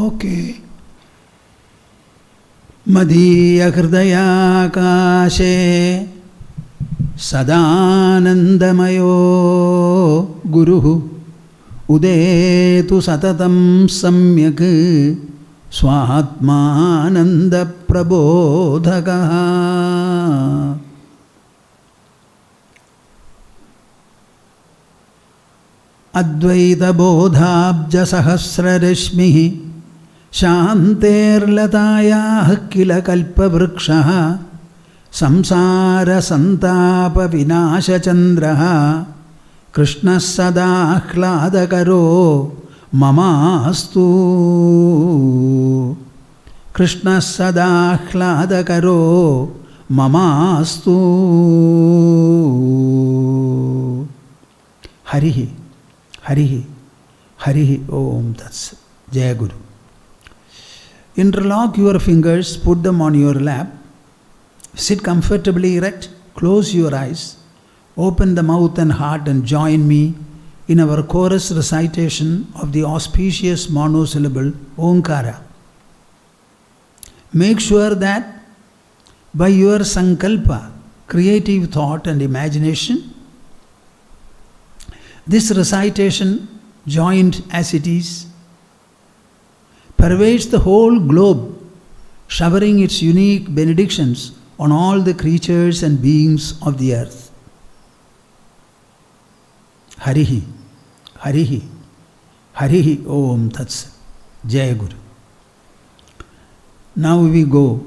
Okay. Madhiya hridayakashe sadanandamayo guruhu udetu satatam samyak swatmananda prabodhakaha. Advaita bodhabja sahasrarashmihi shanterlatayah kila kalpavrukshaha samsara santapa vinasha chandraha krishna sadahladakaro mamastu. Krishna sadahladakaro mamastu. Harihi Harihi Harihi Om Tats. Jai Guru. Interlock your fingers, put them on your lap, sit comfortably erect, close your eyes, open the mouth and heart and join me in our chorus recitation of the auspicious monosyllable Omkara. Make sure that by your sankalpa, creative thought and imagination, this recitation, joined as it is, pervades the whole globe, showering its unique benedictions on all the creatures and beings of the earth. Harihi, Harihi, Harihi Om Tats. Jai Guru. Now we go.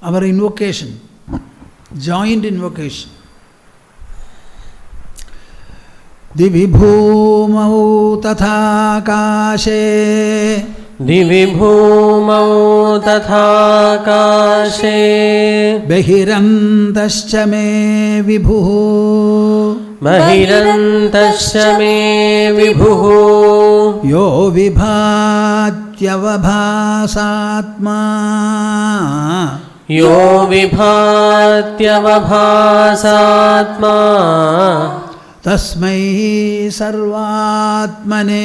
Our invocation, joined invocation. Divi bhumau tatha kashe, Divi bhumau tatha kashe, Bahirantascha me vibhu, Bahirantascha me vibhu, Yo vibhatyavabhasatma, Yo vibhatyavabhasatma, Tasmai sarvatmane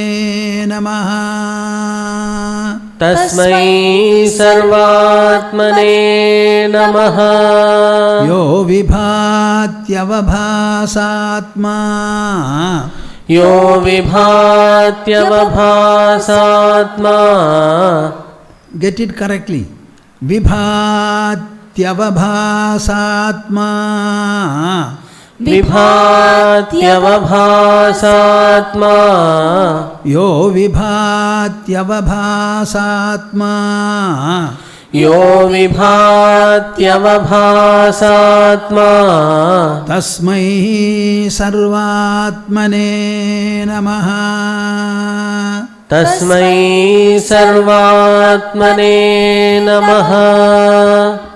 namaha, Tasmai sarvatmane namaha, Yo vibhatyavabhasatma, Yo vibhatyavabhasatma. Get it correctly. Vibhatyavabhasatma, Vibhatyavabhasatma, Yo vibhatyavabhasatma, Yo vibhatyavabhasatma, Tasmai sarvatmane namaha, Tasmai sarvatmane namaha.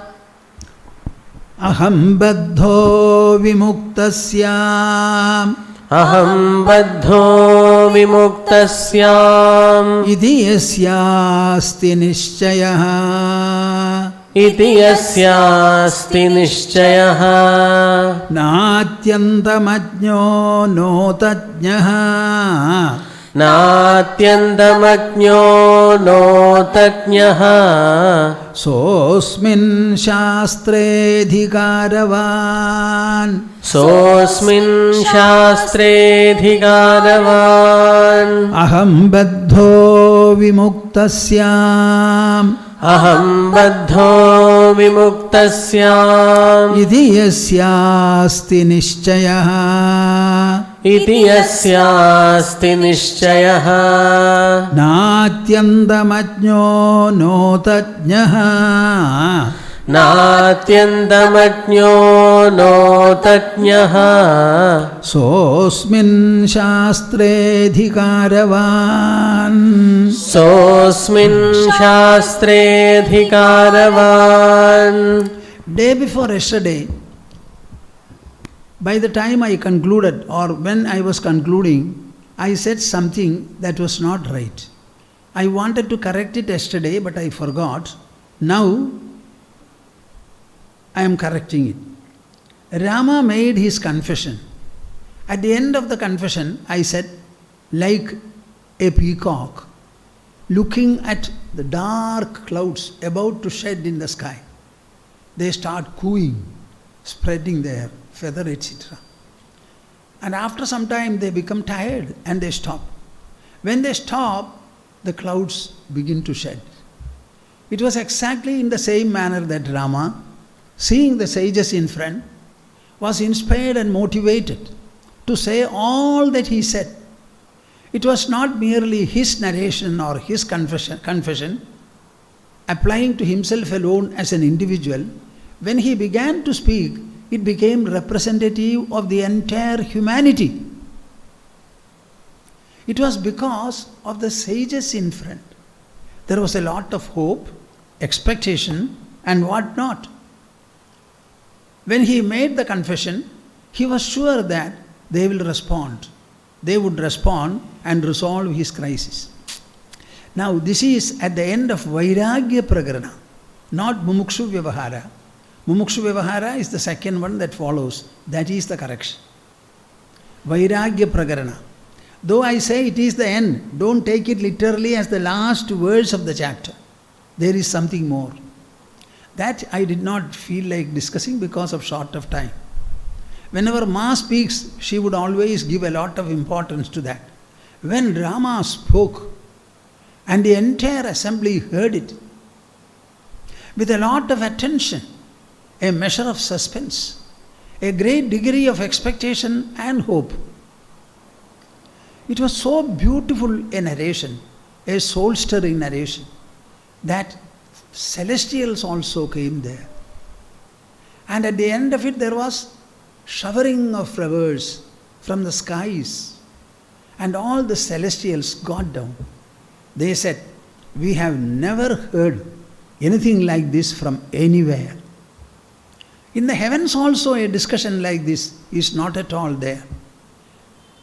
Aham baddho vimuktasyam, Aham baddho vimuktasyam, iti yasyasti nishchayaha, iti yasyasti nishchayaha, natyantamajño notajñaha, नात्यन्तमज्ञो नोतज्ञः सोऽस्मिन् शास्त्रेऽधिकारवान् सोऽस्मिन् शास्त्रेऽधिकारवान् अहं बद्धो विमुक्तस्याम् अहं बद्धो विमुक्तस्याम् इति यस्यास्ति निश्चयः इति यस्यास्ति निश्चयः नात्यन्तमज्ञो नोतज्ञः नात्यन्तमज्ञो नोतज्ञः सोऽस्मिन् शास्त्रेऽधिकारवान् सोऽस्मिन् शास्त्रेऽधिकारवान्. Day before yesterday, by the time I concluded, or when I was concluding, I said something that was not right. I wanted to correct it yesterday, but I forgot. Now, I am correcting it. Rama made his confession. At the end of the confession, I said, like a peacock looking at the dark clouds about to shed in the sky, they start cooing, spreading their feather, etc. And after some time they become tired and they stop. When they stop, the clouds begin to shed. It was exactly in the same manner that Rama, seeing the sages in front, was inspired and motivated to say all that he said. It was not merely his narration or his confession, applying to himself alone as an individual. When he began to speak, it became representative of the entire humanity. It was because of the sages in front. There was a lot of hope, expectation, and what not. When he made the confession, he was sure that they will respond. They would respond and resolve his crisis. Now, this is at the end of Vairagya Prakarana, not Mumukshu Vyavahara. Mumukshu Vyavahara is the second one that follows. That is the correction. Vairagya Prakarana. Though I say it is the end, don't take it literally as the last words of the chapter. There is something more. That I did not feel like discussing because of short of time. Whenever Ma speaks, she would always give a lot of importance to that. When Rama spoke, and the entire assembly heard it, with a lot of attention, a measure of suspense, a great degree of expectation and hope. It was so beautiful a narration, a soul-stirring narration, that celestials also came there. And at the end of it, there was showering of flowers from the skies, and all the celestials got down. They said, we have never heard anything like this from anywhere. In the heavens also a discussion like this is not at all there.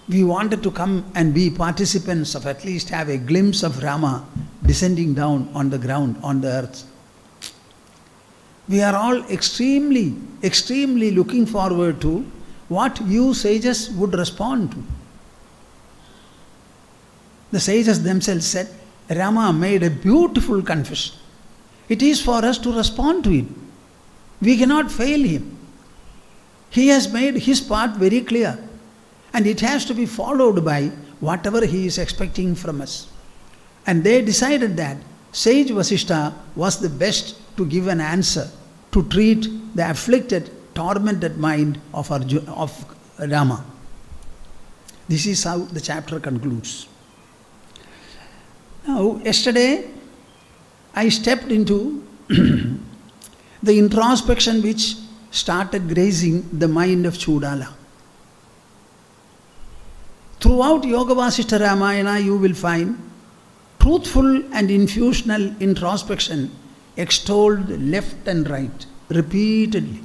We wanted to come and be participants of at least have a glimpse of Rama descending down on the ground, on the earth. We are all extremely looking forward to what you sages would respond to. The sages themselves said, Rama made a beautiful confession. It is for us to respond to it. We cannot fail him. He has made his part very clear, and it has to be followed by whatever he is expecting from us. And they decided that sage Vasishtha was the best to give an answer, to treat the afflicted, tormented mind of Rama. This is how the chapter concludes. Now, yesterday I stepped into the introspection which started grazing the mind of Choodala. Throughout Yogavasishtha Ramayana, you will find truthful and infusional introspection extolled left and right, repeatedly.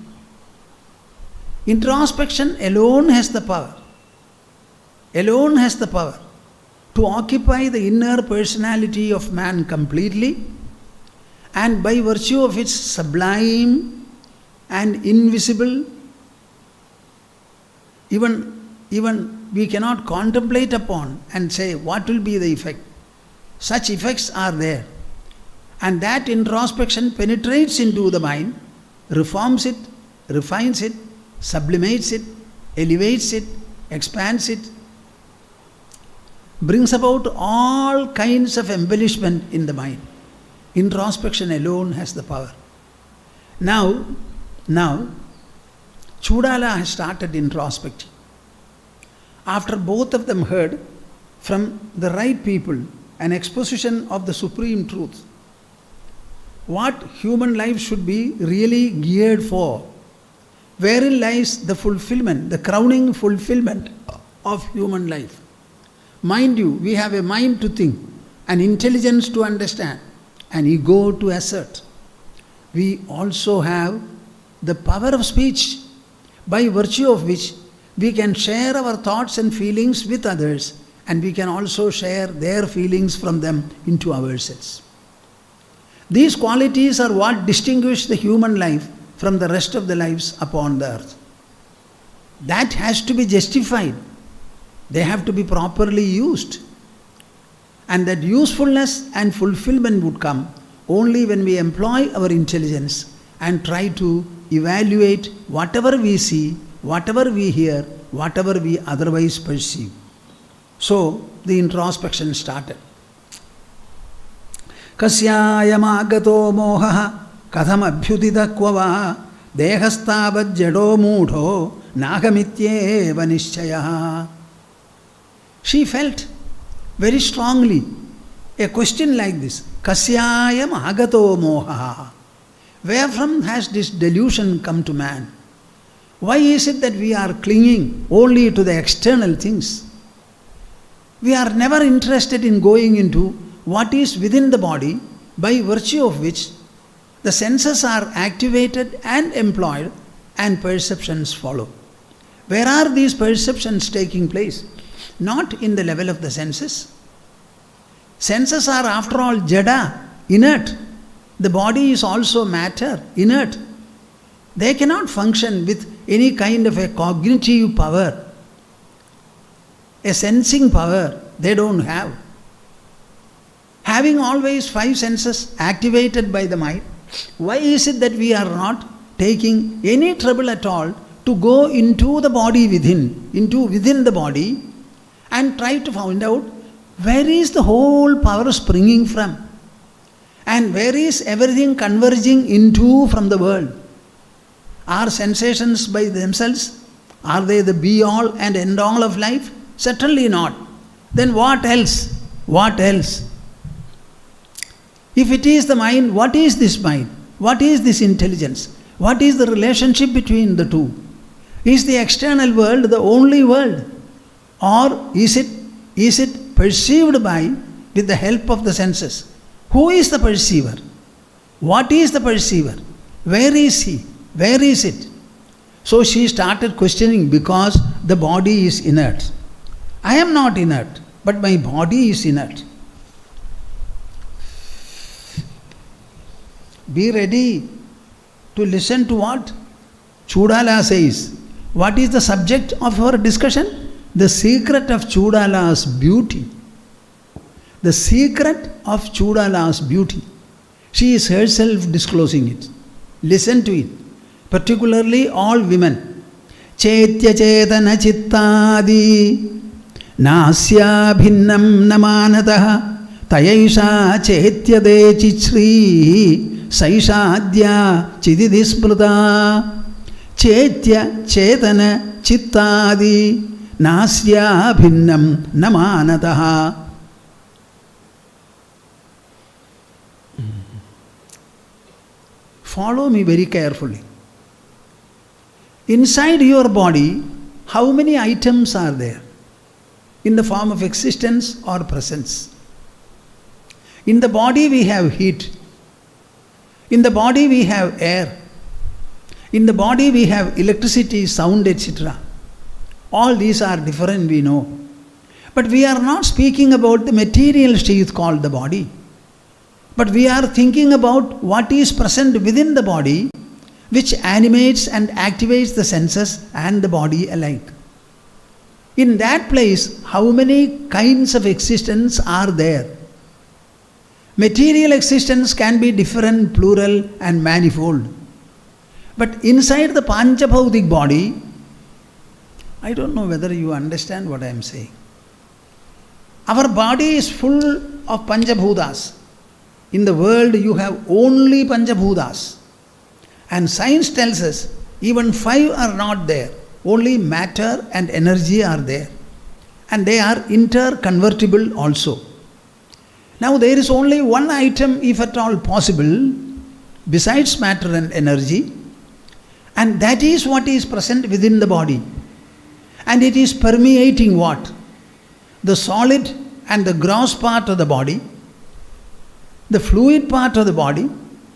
Introspection alone has the power to occupy the inner personality of man completely, and by virtue of its sublime and invisible, even we cannot contemplate upon and say what will be the effect. Such effects are there. And that introspection penetrates into the mind, reforms it, refines it, sublimates it, elevates it, expands it, brings about all kinds of embellishment in the mind. Introspection alone has the power. Now, Choodala has started introspecting. After both of them heard from the right people an exposition of the supreme truth, what human life should be really geared for, wherein lies the fulfillment, the crowning fulfillment of human life. Mind you, we have a mind to think, an intelligence to understand, an ego to assert. We also have the power of speech, by virtue of which we can share our thoughts and feelings with others, and we can also share their feelings from them into ourselves. These qualities are what distinguish the human life from the rest of the lives upon the earth. That has to be justified. They have to be properly used. And that usefulness and fulfillment would come only when we employ our intelligence and try to evaluate whatever we see, whatever we hear, whatever we otherwise perceive. So the introspection started. Kasyayamagato moha katham abhyudita kvava dehastavad jado moodho nagamityeva nishchaya. She felt very strongly a question like this. Kasyayam agato moha. Where from has this delusion come to man? Why is it that we are clinging only to the external things? We are never interested in going into what is within the body, by virtue of which the senses are activated and employed and perceptions follow. Where are these perceptions taking place? Not in the level of the senses. Senses are after all jada, inert. The body is also matter, inert. They cannot function with any kind of a cognitive power, a sensing power. They don't have. Having always five senses activated by the mind, why is it that we are not taking any trouble at all to go into the body within the body and try to find out where is the whole power springing from and where is everything converging into from the world? Are sensations by themselves? Are they the be-all and end-all of life? Certainly not. Then what else? What else? If it is the mind, what is this mind? What is this intelligence? What is the relationship between the two? Is the external world the only world? Or is it perceived by with the help of the senses? Who is the perceiver? What is the perceiver? Where is he? Where is it? So she started questioning, because the body is inert. I am not inert, but my body is inert. Be ready to listen to what Choodala says. What is the subject of our discussion? The secret of Choodala's beauty. The secret of Choodala's beauty. She is herself disclosing it. Listen to it. Particularly all women. Chetya chetana chittadi nasya bhinnam namanataha tayaisha chetya de chichri saishadya chididismruta. Chetya chetana chittadi nasya bhinnam namanataha. Follow me very carefully. Inside your body, how many items are there? In the form of existence or presence. In the body we have heat. In the body we have air. In the body we have electricity, sound, etc. All these are different, we know. But we are not speaking about the material sheath called the body. But we are thinking about what is present within the body, which animates and activates the senses and the body alike. In that place, how many kinds of existence are there? Material existence can be different, plural and manifold. But inside the Panchabhautik body, I don't know whether you understand what I am saying. Our body is full of Panchabhutas. In the world you have only Panchabhutas. And science tells us even 5 are not there. Only matter and energy are there. And they are interconvertible also. Now there is only one item, if at all possible, besides matter and energy, and that is what is present within the body. And it is permeating what? The solid and the gross part of the body, the fluid part of the body,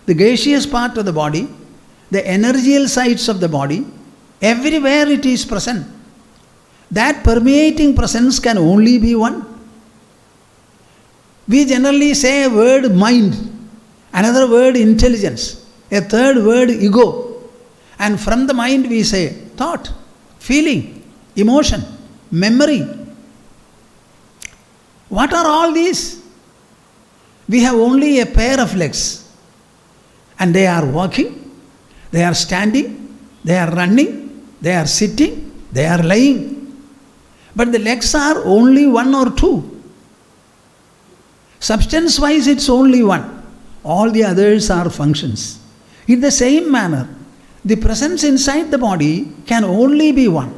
the gaseous part of the body, the energial sides of the body, everywhere it is present. That permeating presence can only be one. We generally say a word mind, another word intelligence, a third word ego. And from the mind we say thought, feeling, emotion, memory. What are all these? We have only a pair of legs. And they are walking, they are standing, they are running, they are sitting, they are lying. But the legs are only 1 or 2. Substance-wise, it's only one. All the others are functions. In the same manner, the presence inside the body can only be one.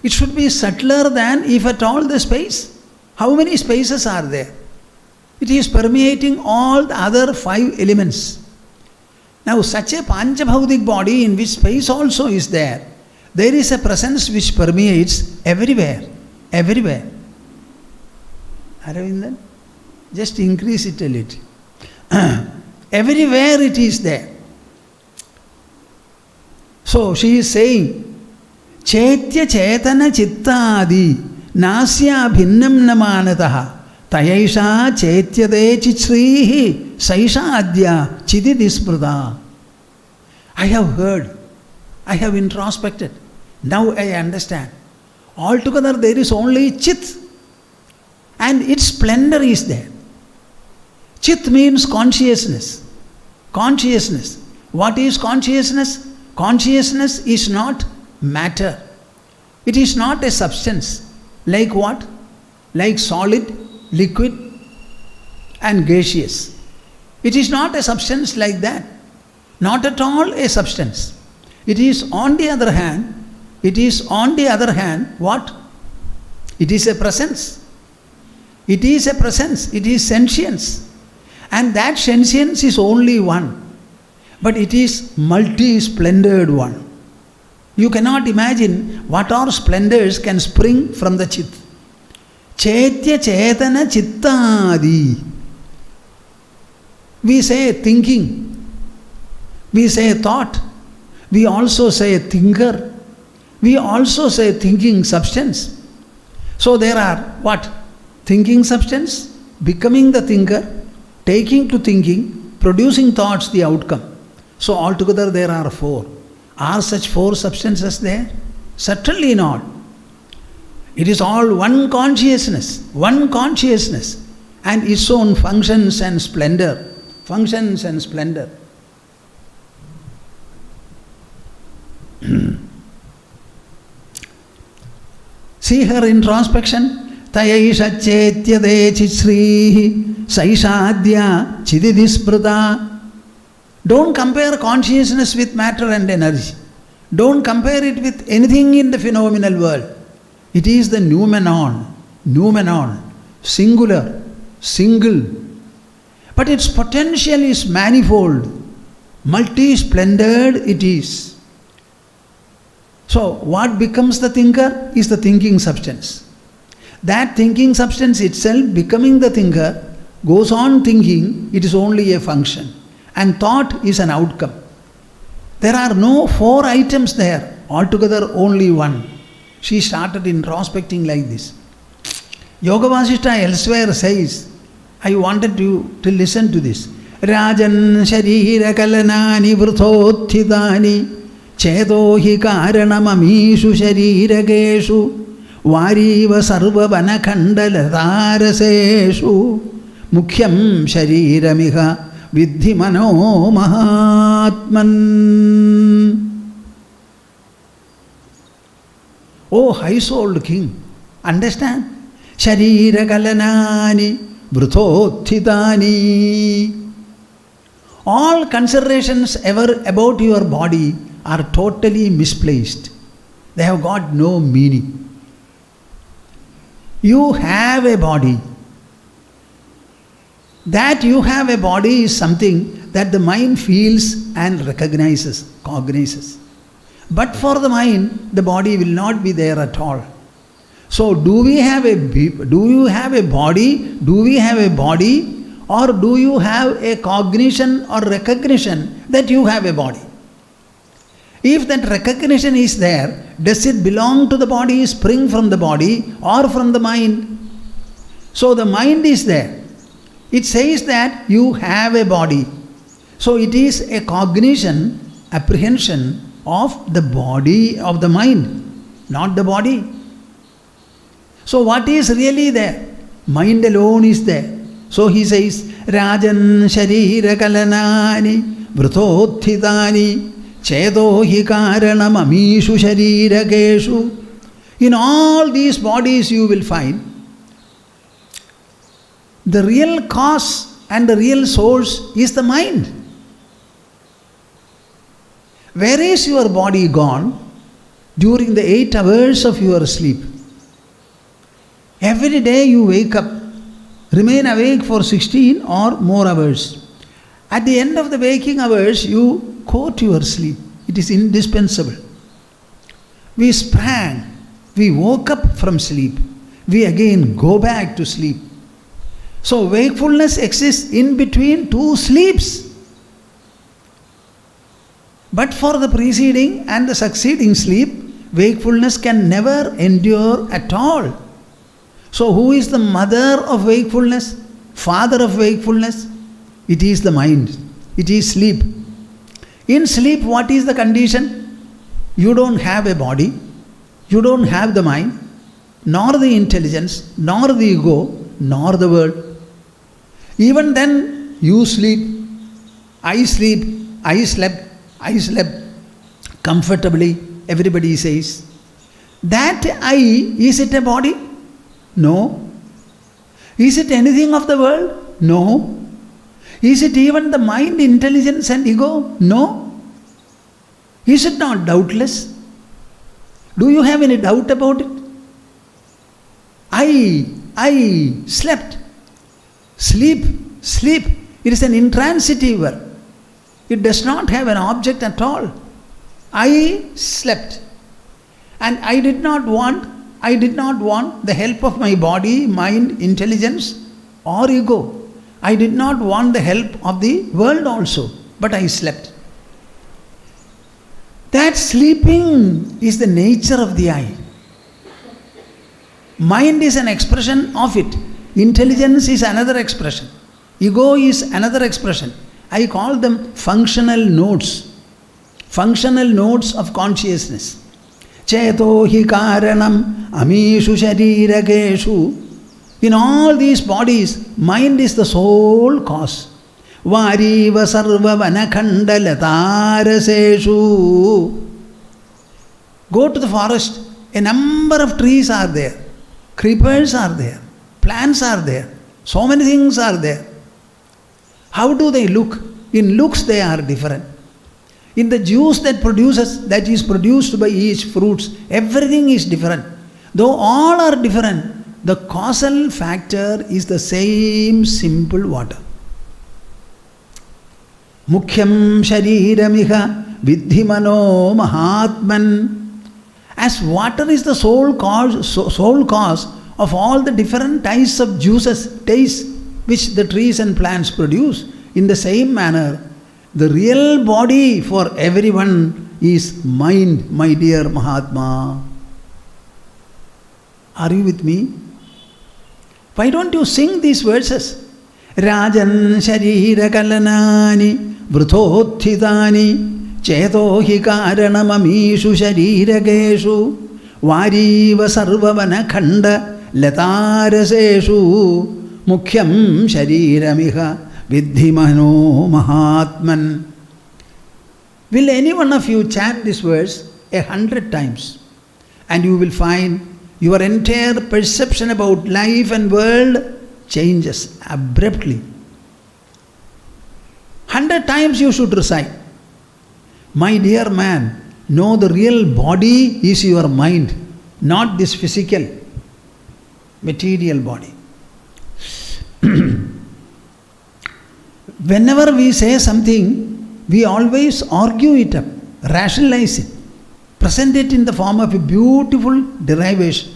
It should be subtler than, if at all, the space. How many spaces are there? It is permeating all the other 5 elements. Now, such a Panchabhautik body in which space also is there, there is a presence which permeates everywhere. Everywhere. Aravindan? Just increase it a little. Everywhere it is there. So she is saying, Chetya Chetana Chittadi Nasya Bhinnam Namanataha Tayaisha Chetyade Chichrihi Saisha Adya Chididisprada. I have heard, I have introspected. Now I understand. Altogether there is only Chit, and its splendor is there. Chit means consciousness. Consciousness. What is consciousness? Consciousness is not matter. It is not a substance. Like what? Like solid, liquid and gaseous. It is not a substance like that. Not at all a substance. It is on the other hand, what? It is a presence. It is a presence. It is sentience. And that sentience is only one. But it is multi-splendored one. You cannot imagine what all splendors can spring from the Chit. Chetya Chetana Chittadi. We say thinking. We say thought. We also say thinker. We also say thinking substance. So there are what? Thinking substance, becoming the thinker, taking to thinking, producing thoughts, the outcome. So altogether there are 4. Are such 4 substances there? Certainly not. It is all one consciousness, and its own functions and splendor. Functions and splendor. See her introspection. Tayaisha chetyade chichrihi saishadya chididisprada. Don't compare consciousness with matter and energy. Don't compare it with anything in the phenomenal world. It is the noumenon, singular, single. But its potential is manifold, multi-splendored it is. So what becomes the thinker is the thinking substance. That thinking substance itself, becoming the thinker, goes on thinking, it is only a function. And thought is an outcome. There are no 4 items there, altogether only one. She started introspecting like this. Yogavasishtha elsewhere says, I wanted you to listen to this. Rajan sharira kalanani vruthothidani chedohi karanamamishu sharirageshu Variva sarva vanakhandalataraseshu mukhyam shariramiha vidhi mano mahatman. Oh high-souled king, understand? Sharira kalanani vruthothitani. All considerations ever about your body are totally misplaced. They have got no meaning. You have a body. That you have a body is something that the mind feels and recognizes, cognizes. But for the mind, the body will not be there at all. So, do you have a body? Do we have a body? Or do you have a cognition or recognition that you have a body? If that recognition is there, does it belong to the body, spring from the body, or from the mind? So the mind is there. It says that you have a body. So it is a cognition, apprehension of the body of the mind, not the body. So what is really there? Mind alone is there. So he says, Rajan Sharira Kalanani Vruthothitani Chedo hi karanam amishu sharira keshu. In all these bodies you will find the real cause and the real source is the mind. Where is your body gone during the 8 hours of your sleep? Every day you wake up, remain awake for 16 or more hours. At the end of the waking hours, you go to your sleep. It is indispensable. We sprang, we woke up from sleep. We again go back to sleep. So wakefulness exists in between 2 sleeps. But for the preceding and the succeeding sleep, wakefulness can never endure at all. So who is the mother of wakefulness? Father of wakefulness? It is the mind. It is sleep. In sleep, what is the condition? You don't have a body. You don't have the mind, nor the intelligence, nor the ego, nor the world. Even then, you sleep. I sleep. I slept comfortably, everybody says. That I, is it a body? No. Is it anything of the world? No. Is it even the mind, intelligence and ego? No. Is it not doubtless? Do you have any doubt about it? I slept. Sleep. It is an intransitive word. It does not have an object at all. I slept. And I did not want the help of my body, mind, intelligence or ego. I did not want the help of the world also, but I slept. That sleeping is the nature of the I. Mind is an expression of it. Intelligence is another expression. Ego is another expression. I call them functional nodes. Functional nodes of consciousness. Cheto hi karanam amishu sharirageshu. In all these bodies, mind is the sole cause. Variva sarva vanakhandalataraseshu. Go to the forest, a number of trees are there, creepers are there, plants are there, so many things are there. How do they look? In looks they are different. In the juice that is produced by each fruits, everything is different. Though all are different, the causal factor is the same simple water. Mukhyam shariramiha vidhi mano mahatman. As water is the sole cause of all the different types of juices, tastes which the trees and plants produce, in the same manner, the real body for everyone is mind, my dear Mahatma. Are you with me? Why don't you sing these verses? Rajan sharira kalanani vruthothitani cheto hi karanam amishu sharirageshu Variva sarvavana khanda lataraseshu mukhyam shariramiha viddhimano mahatman. Will any one of you chant this verse 100 times? And you will find your entire perception about life and world changes abruptly. 100 times you should recite. My dear man, know the real body is your mind, not this physical, material body. Whenever we say something, we always argue it up, rationalize it, present it in the form of a beautiful derivation.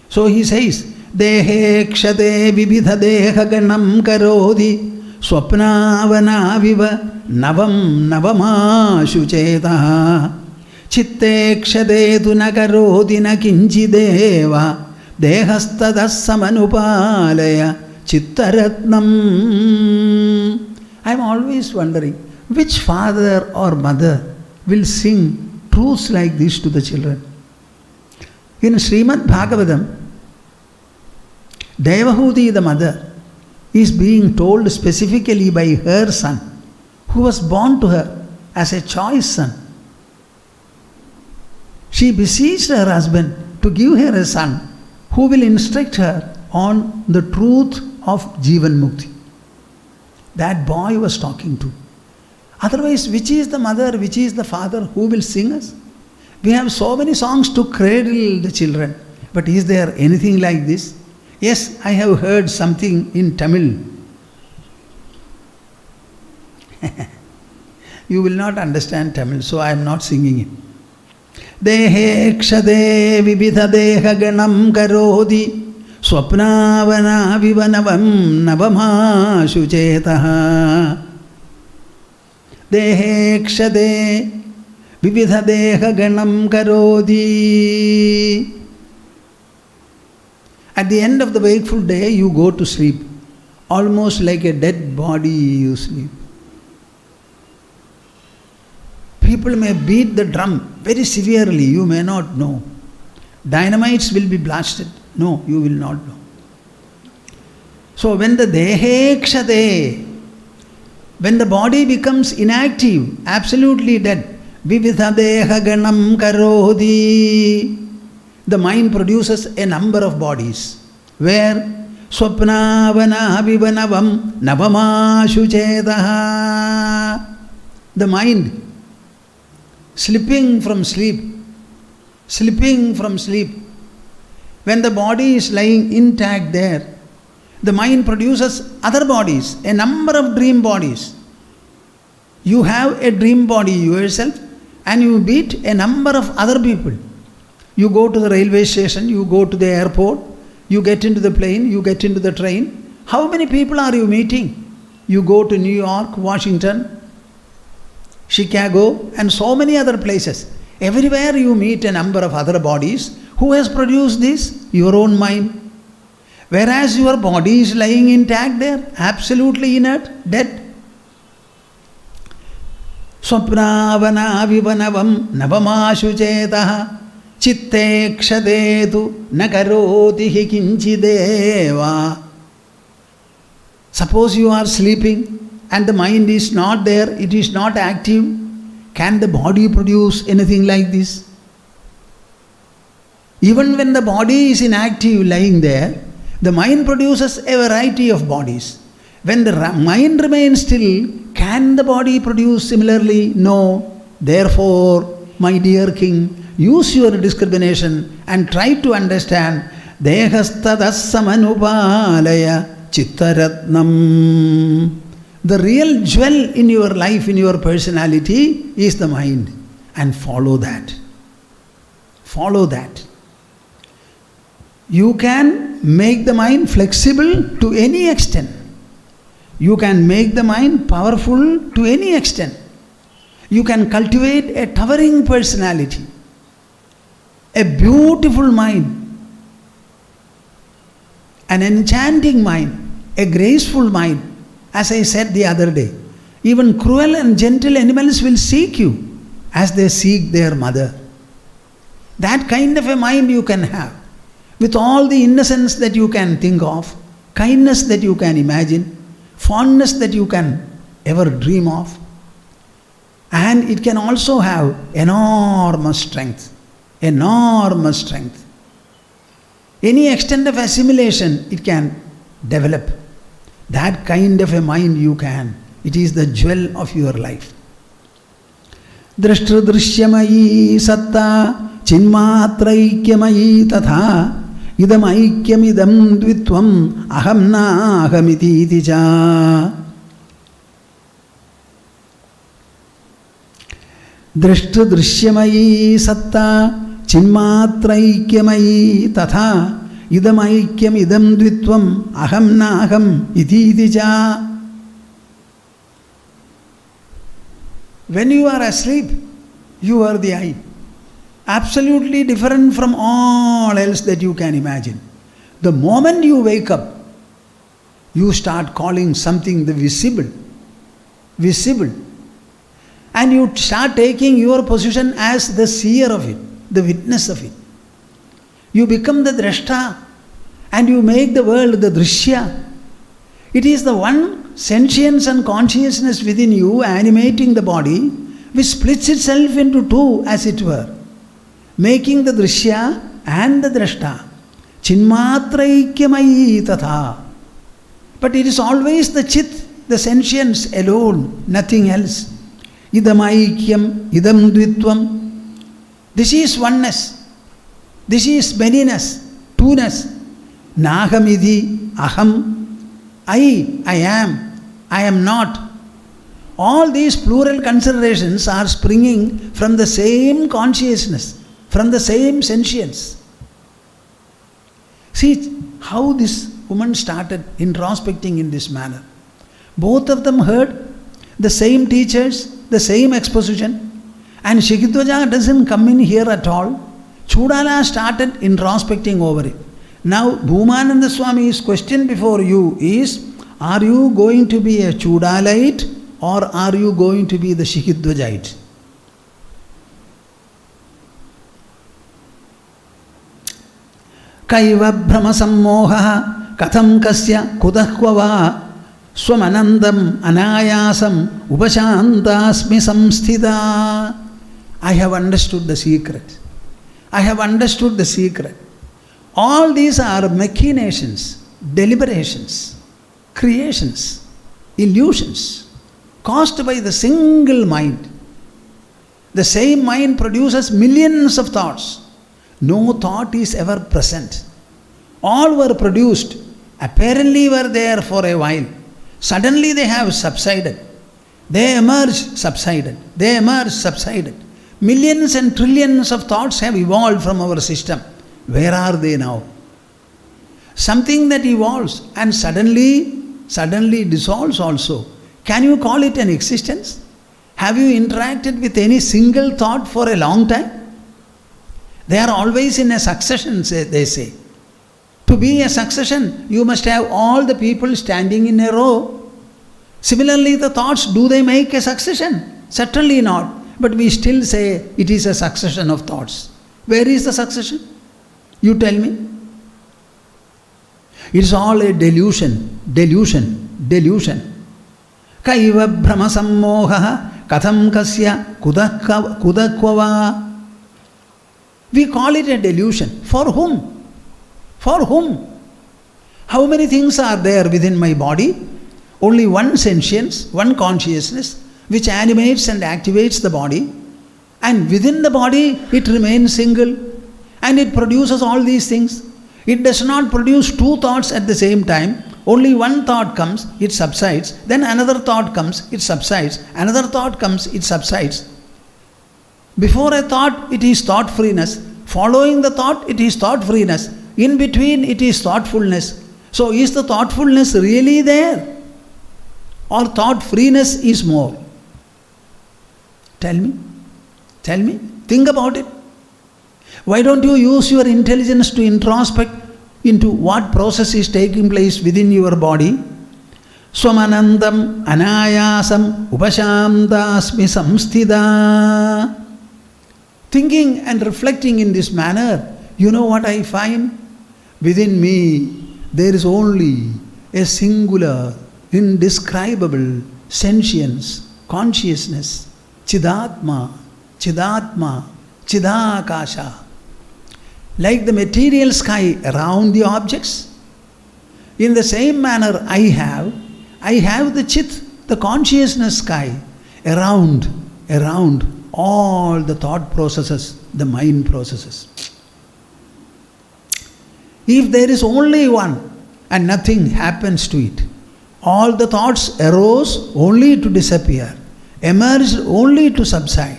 So he says, Dehe kshate vibidha deha ganam karodi swapnavana viva navam navamashu chetaha chitte kshate tu nakarodi na kinchi deva dehastadas samanupalaya chittaratnam. I am always wondering, which father or mother will sing truths like this to the children? In Srimad Bhagavatam, Devahuti, the mother, is being told specifically by her son, who was born to her as a choice son. She beseeched her husband to give her a son who will instruct her on the truth of Jivan Mukti. That boy was talking to. Otherwise, which is the mother, which is the father, who will sing us? We have so many songs to cradle the children. But is there anything like this? Yes, I have heard something in Tamil. You will not understand Tamil, so I am not singing it. Dehe kshade vibidha deha ganam karodi swapnavana vivanavam navamashu chetaha. Dehe kshade vividha deha ganam karodi. At the end of the wakeful day, you go to sleep. Almost like a dead body you sleep. People may beat the drum very severely, you may not know. Dynamites will be blasted. No, you will not know. So when the dehe kshade, when the body becomes inactive, absolutely dead, vividha deha ganam karodi, the mind produces a number of bodies, where swapnavana vivanavam navamashu chetaha, the mind slipping from sleep. When the body is lying intact there, the mind produces other bodies, a number of dream bodies. You have a dream body yourself and you meet a number of other people. You go to the railway station, you go to the airport, you get into the plane, you get into the train. How many people are you meeting? You go to New York, Washington, Chicago, and so many other places. Everywhere you meet a number of other bodies. Who has produced this? Your own mind. Whereas your body is lying intact there, absolutely inert, dead. Swapnavana vivanavam navamashu chetaha chitte kshadetu nakaroti hi kinchideva. Suppose you are sleeping and the mind is not there, it is not active. Can the body produce anything like this? Even when the body is inactive lying there, the mind produces a variety of bodies. When the mind remains still, can the body produce similarly? No. Therefore, my dear king, use your discrimination and try to understand dehastadas samanupalaya chittaratnam. The real jewel in your life, in your personality, is the mind. And follow that. Follow that. You can make the mind flexible to any extent. You can make the mind powerful to any extent. You can cultivate a towering personality, a beautiful mind, an enchanting mind, a graceful mind. As I said the other day, even cruel and gentle animals will seek you as they seek their mother. That kind of a mind you can have, with all the innocence that you can think of, kindness that you can imagine, fondness that you can ever dream of. And it can also have enormous strength. Enormous strength. Any extent of assimilation it can develop. That kind of a mind you can. It is the jewel of your life. Drashtra drishyamayi satta chinmatraikyamayi tatha idam aikyam idam dvitvam aham na ahamiti iti cha. Drashtra drishyamayi satta chinmatraikyamayi tatha idam aikyam idam dvitvam aham na aham iti cha. When you are asleep, you are the I. Absolutely different from all else that you can imagine. The moment you wake up, you start calling something the visible. Visible. And you start taking your position as the seer of it, the witness of it. You become the drashta and you make the world the drishya. It is the one sentience and consciousness within you animating the body which splits itself into two, as it were, making the drishya and the drashta. Chinmatraikyamayi tatha. But it is always the chit, the sentience alone, nothing else. Idam aikyam, idam dvitvam. This is oneness. This is manyness, two-ness. Nahamidhi, aham. I am not. All these plural considerations are springing from the same consciousness, from the same sentience. See how this woman started introspecting in this manner. Both of them heard the same teachers, the same exposition, and Sikhidhwaja doesn't come in here at all. Choodala started introspecting over it. Now, Bhoomananda Swami's question before you is, are you going to be a Choodalite or are you going to be the Sikhidhwajite? Kaiva brahma sammoha katham kasya kudahkva swamanandam anayasam upashantasmi samsthita. I have understood the secret. I have understood the secret. All these are machinations, deliberations, creations, illusions caused by the single mind. The same mind produces millions of thoughts. No thought is ever present. All were produced, apparently were there for a while. Suddenly they have subsided. They emerge, subsided. They emerge, subsided. Millions and trillions of thoughts have evolved from our system. Where are they now? Something that evolves and suddenly dissolves also. Can you call it an existence? Have you interacted with any single thought for a long time? They are always in a succession, they say. To be a succession, you must have all the people standing in a row. Similarly, the thoughts, do they make a succession? Certainly not. But we still say it is a succession of thoughts. Where is the succession? You tell me. It is all a delusion. Kaiva brahma sammoha katham kasya kudakva. We call it a delusion. For whom? For whom? How many things are there within my body? Only one sentience, one consciousness, which animates and activates the body. And within the body, it remains single. And it produces all these things. It does not produce two thoughts at the same time. Only one thought comes, it subsides. Then another thought comes, it subsides. Another thought comes, it subsides. Before a thought, it is thought freeness. Following the thought, it is thought freeness. In between, it is thoughtfulness. So is the thoughtfulness really there? Or thought freeness is more? Tell me. Tell me. Think about it. Why don't you use your intelligence to introspect into what process is taking place within your body? Swamanandam anayasam upashamdasmi samsthida. Thinking and reflecting in this manner, you know what I find? Within me, there is only a singular, indescribable sentience, consciousness, Chidatma, Chidatma, Chidakasha. Like the material sky around the objects, in the same manner I have the Chit, the consciousness sky around all the thought processes, the mind processes. If there is only one and nothing happens to it, all the thoughts arose only to disappear, emerged only to subside.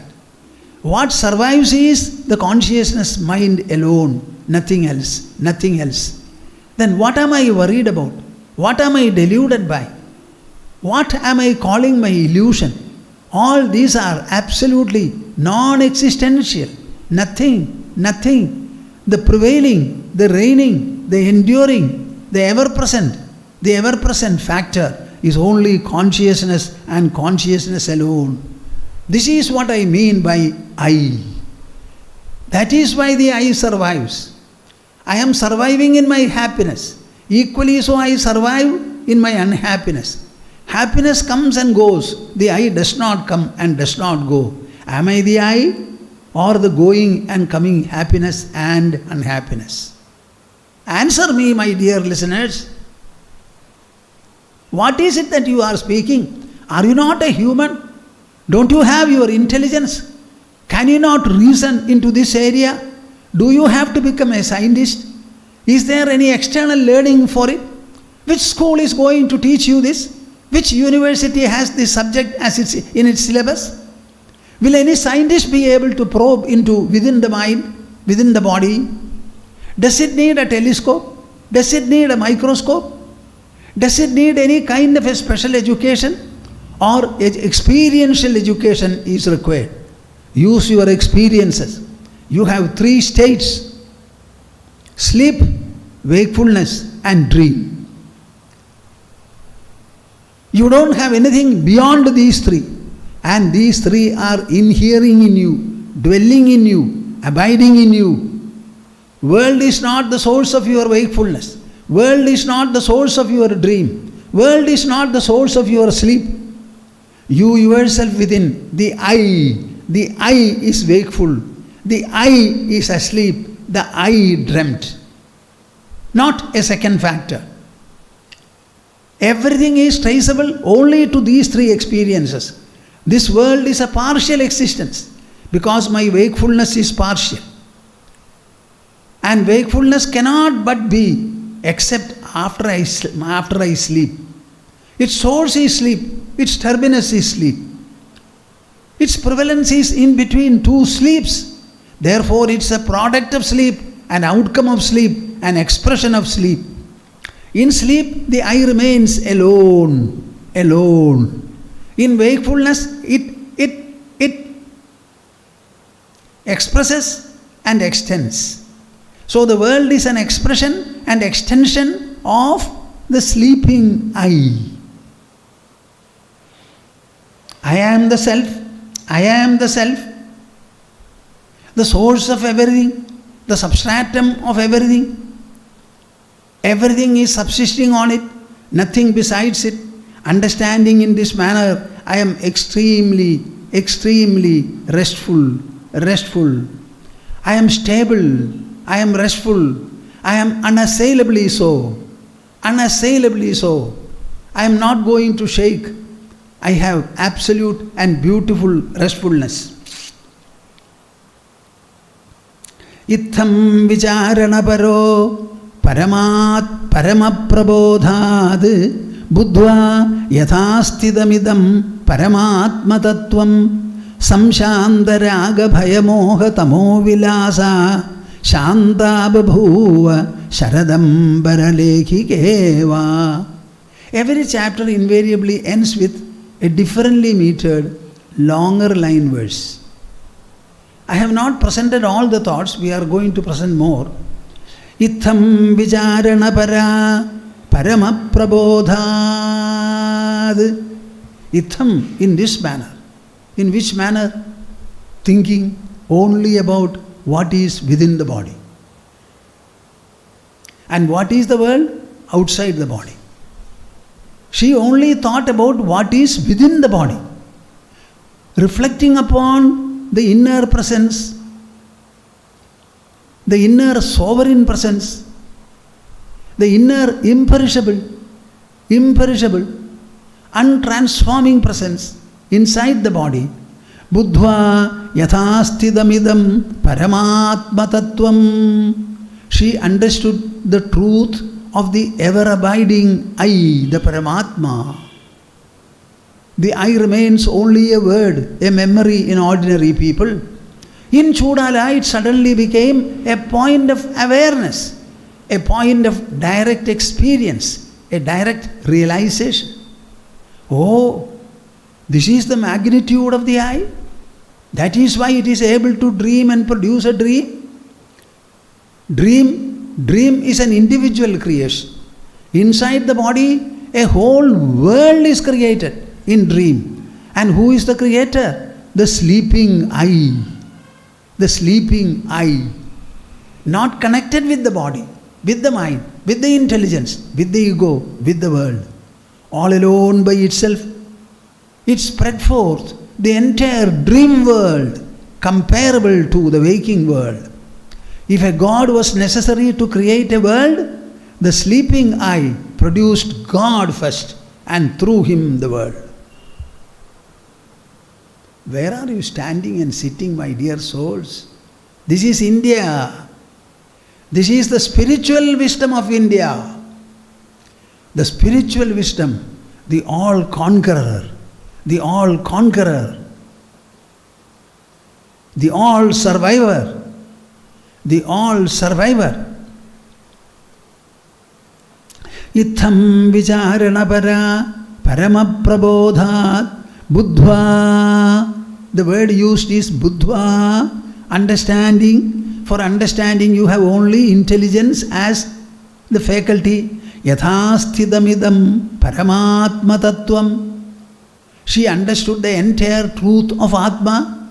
What survives is the consciousness mind alone, nothing else, nothing else. Then what am I worried about? What am I deluded by? What am I calling my illusion? All these are absolutely non-existential. Nothing. The prevailing, the reigning, the enduring, the ever-present factor is only consciousness and consciousness alone. This is what I mean by I. That is why the I survives. I am surviving in my happiness. Equally so I survive in my unhappiness. Happiness comes and goes. The I does not come and does not go. Am I the I or the going and coming happiness and unhappiness? Answer me, my dear listeners. What is it that you are speaking? Are you not a human? Don't you have your intelligence? Can you not reason into this area? Do you have to become a scientist? Is there any external learning for it? Which school is going to teach you this? Which university has this subject as in its syllabus? Will any scientist be able to probe into within the mind, within the body? Does it need a telescope? Does it need a microscope? Does it need any kind of a special education? Or experiential education is required? Use your experiences. You have 3 states: sleep, wakefulness and dream. You don't have anything beyond these 3. And these 3 are inhering in you, dwelling in you, abiding in you. World is not the source of your wakefulness. World is not the source of your dream. World is not the source of your sleep. You yourself within, the I is wakeful. The I is asleep. The I dreamt. Not a second factor. Everything is traceable only to these 3 experiences. This world is a partial existence because my wakefulness is partial. And wakefulness cannot but be except after I sleep. Its source is sleep. Its terminus is sleep. Its prevalence is in between 2 sleeps. Therefore, it's a product of sleep, an outcome of sleep, an expression of sleep. In sleep, the I remains alone. In wakefulness, it expresses and extends. So the world is an expression and extension of the sleeping I. I am the self. I am the self. The source of everything. The substratum of everything. Everything is subsisting on it. Nothing besides it. Understanding in this manner, I am extremely restful. I am stable. I am restful. I am unassailably so. I am not going to shake. I have absolute and beautiful restfulness. Itham vicharana paro paramat paramaprabodhad buddhva yathastidamidam paramatma tattvam samshandaraga bhayamoha tamo vilasa shanta babhuva sharadam baralekhikeva. Every chapter invariably ends with a differently metered, longer line verse. I have not presented all the thoughts, we are going to present more. Itham vicharana para paramaprabodhad. Itham, in this manner. In which manner? Thinking, only about what is within the body. And what is the world? Outside the body. She only thought about what is within the body, reflecting upon the inner presence, the inner sovereign presence, the inner imperishable, untransforming presence inside the body. Buddhva yathastidamidam paramatma tattvam. She understood the truth of the ever-abiding I, the Paramatma. The I remains only a word, a memory in ordinary people. In Choodala, it suddenly became a point of awareness, a point of direct experience, a direct realization. Oh, this is the magnitude of the I. That is why it is able to dream and produce a dream. Dream is an individual creation. Inside the body, a whole world is created in dream. And who is the creator? The sleeping I. The sleeping I. Not connected with the body, with the mind, with the intelligence, with the ego, with the world. All alone by itself, it spread forth the entire dream world, comparable to the waking world. If a God was necessary to create a world, the sleeping I produced God first, and through him the world. Where are you standing and sitting, my dear souls? This is India. This is the spiritual wisdom of India. The spiritual wisdom, the all-conqueror, the all-conqueror, the all-survivor, the all-survivor. Itham vicharana para paramaprabodhat buddhva. The word used is buddhva, understanding. For understanding you have only intelligence as the faculty. Yathasthidamidam paramatma tattvam. She understood the entire truth of Atma.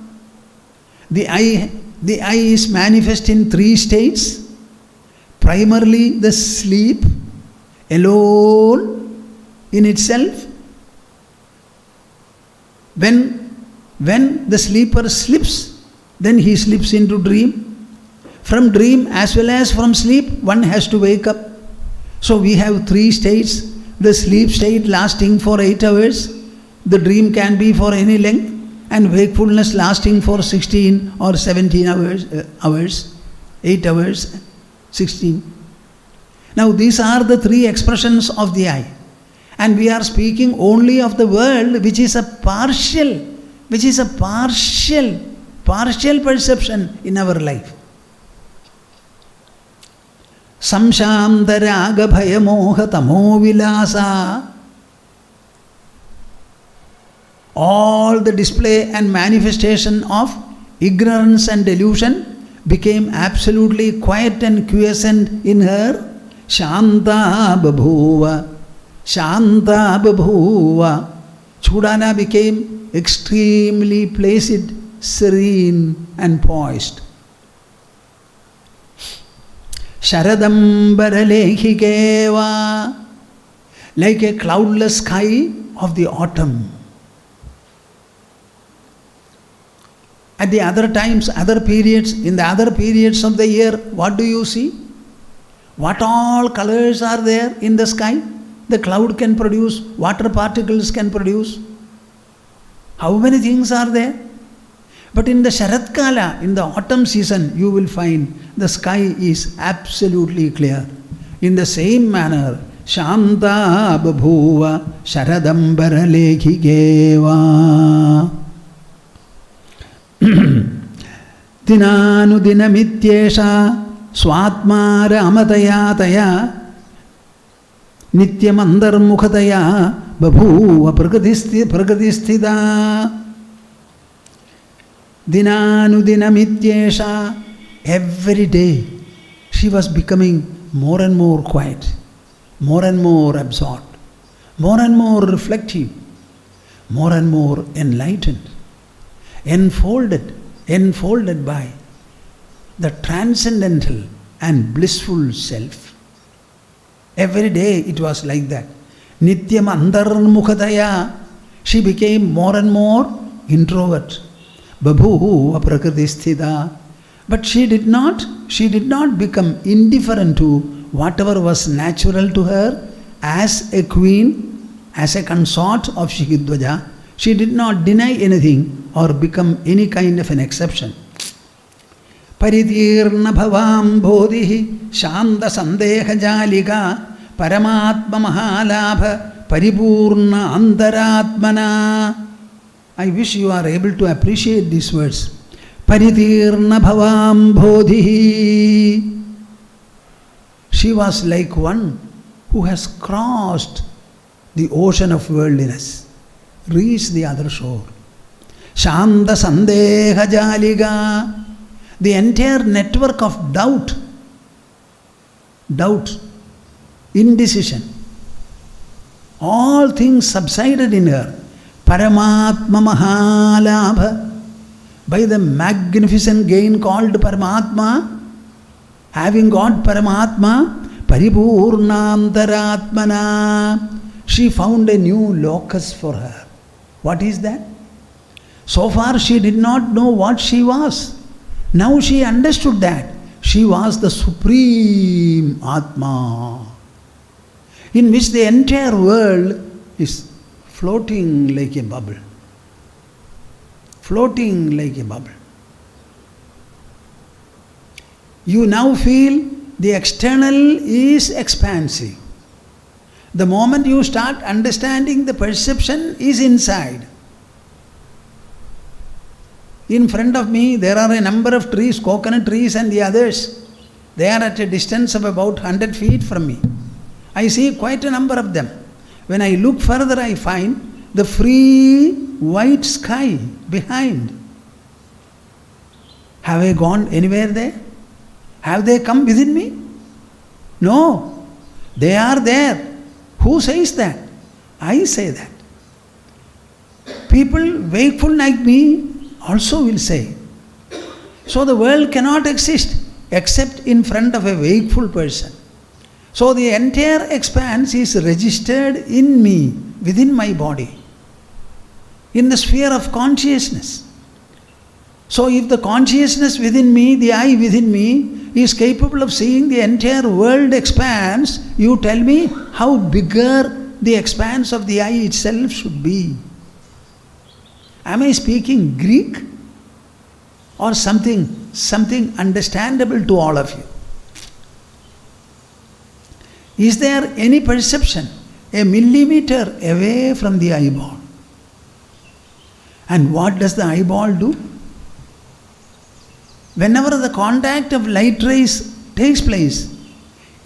The I is manifest in three states. Primarily the sleep, alone in itself. When the sleeper sleeps, then he slips into dream. From dream as well as from sleep, one has to wake up. So we have three states. The sleep state lasting for 8 hours. The dream can be for any length. And wakefulness lasting for 16 or 17 hours, 8 hours, 16. Now these are the three expressions of the I. And we are speaking only of the world which is a partial perception in our life. Samshamdaraga bhayamoha tamo vilasa. All the display and manifestation of ignorance and delusion became absolutely quiet and quiescent in her. Shanta babhuva. Shanta babhuva. Choodala became extremely placid, serene and poised. Sharadambara lekhikeva. Like a cloudless sky of the autumn. At the other times, other periods, in the other periods of the year, what do you see? What all colors are there in the sky? The cloud can produce, water particles can produce. How many things are there? But in the Sharatkala, in the autumn season, you will find the sky is absolutely clear. In the same manner, Shanta babhuva sharadambara lekhikeva. Dinanudinamityesha swatmara amataya nityamandarmukhataya babhuva pragadisthida. Dinanudinamityesha. Every day she was becoming more and more quiet, more and more absorbed, more and more reflective, more and more enlightened, enfolded, enfolded by the transcendental and blissful self. Every day it was like that. Nityam antarmukhataya. She became more and more introvert. Babhu prakritisthita. But she did not become indifferent to whatever was natural to her as a queen, as a consort of Sikhidhwaja. She did not deny anything or become any kind of an exception. Paritirna bhavam bodhihi shanda sandeha jalika paramatma mahalabha paripurna antaratmana. I wish you are able to appreciate these words. Paritirna bhavam bodhihi. She was like one who has crossed the ocean of worldliness, reached the other shore. Shanda sandeha jaliga. The entire network of doubt, indecision, all things subsided in her. Paramatma mahalabha. By the magnificent gain called Paramatma, having got Paramatma, paripurnantaratmana, she found a new locus for her. What is that? So far she did not know what she was. Now she understood that she was the supreme Atma, in which the entire world is floating like a bubble. Floating like a bubble. You now feel the external is expansive. The moment you start understanding, the perception is inside. In front of me there are a number of trees, coconut trees and the others. They are at a distance of about 100 feet from me. I see quite a number of them. When I look further, I find the free white sky behind. Have I gone anywhere there? Have they come within me? No. They are there. Who says that? I say that. People wakeful like me also will say. So the world cannot exist except in front of a wakeful person. So the entire expanse is registered in me, within my body, in the sphere of consciousness. So if the consciousness within me, the I within me, is capable of seeing the entire world expanse, you tell me how bigger the expanse of the I itself should be. Am I speaking Greek or something understandable to all of you? Is there any perception a millimeter away from the eyeball? And what does the eyeball do? Whenever the contact of light rays takes place,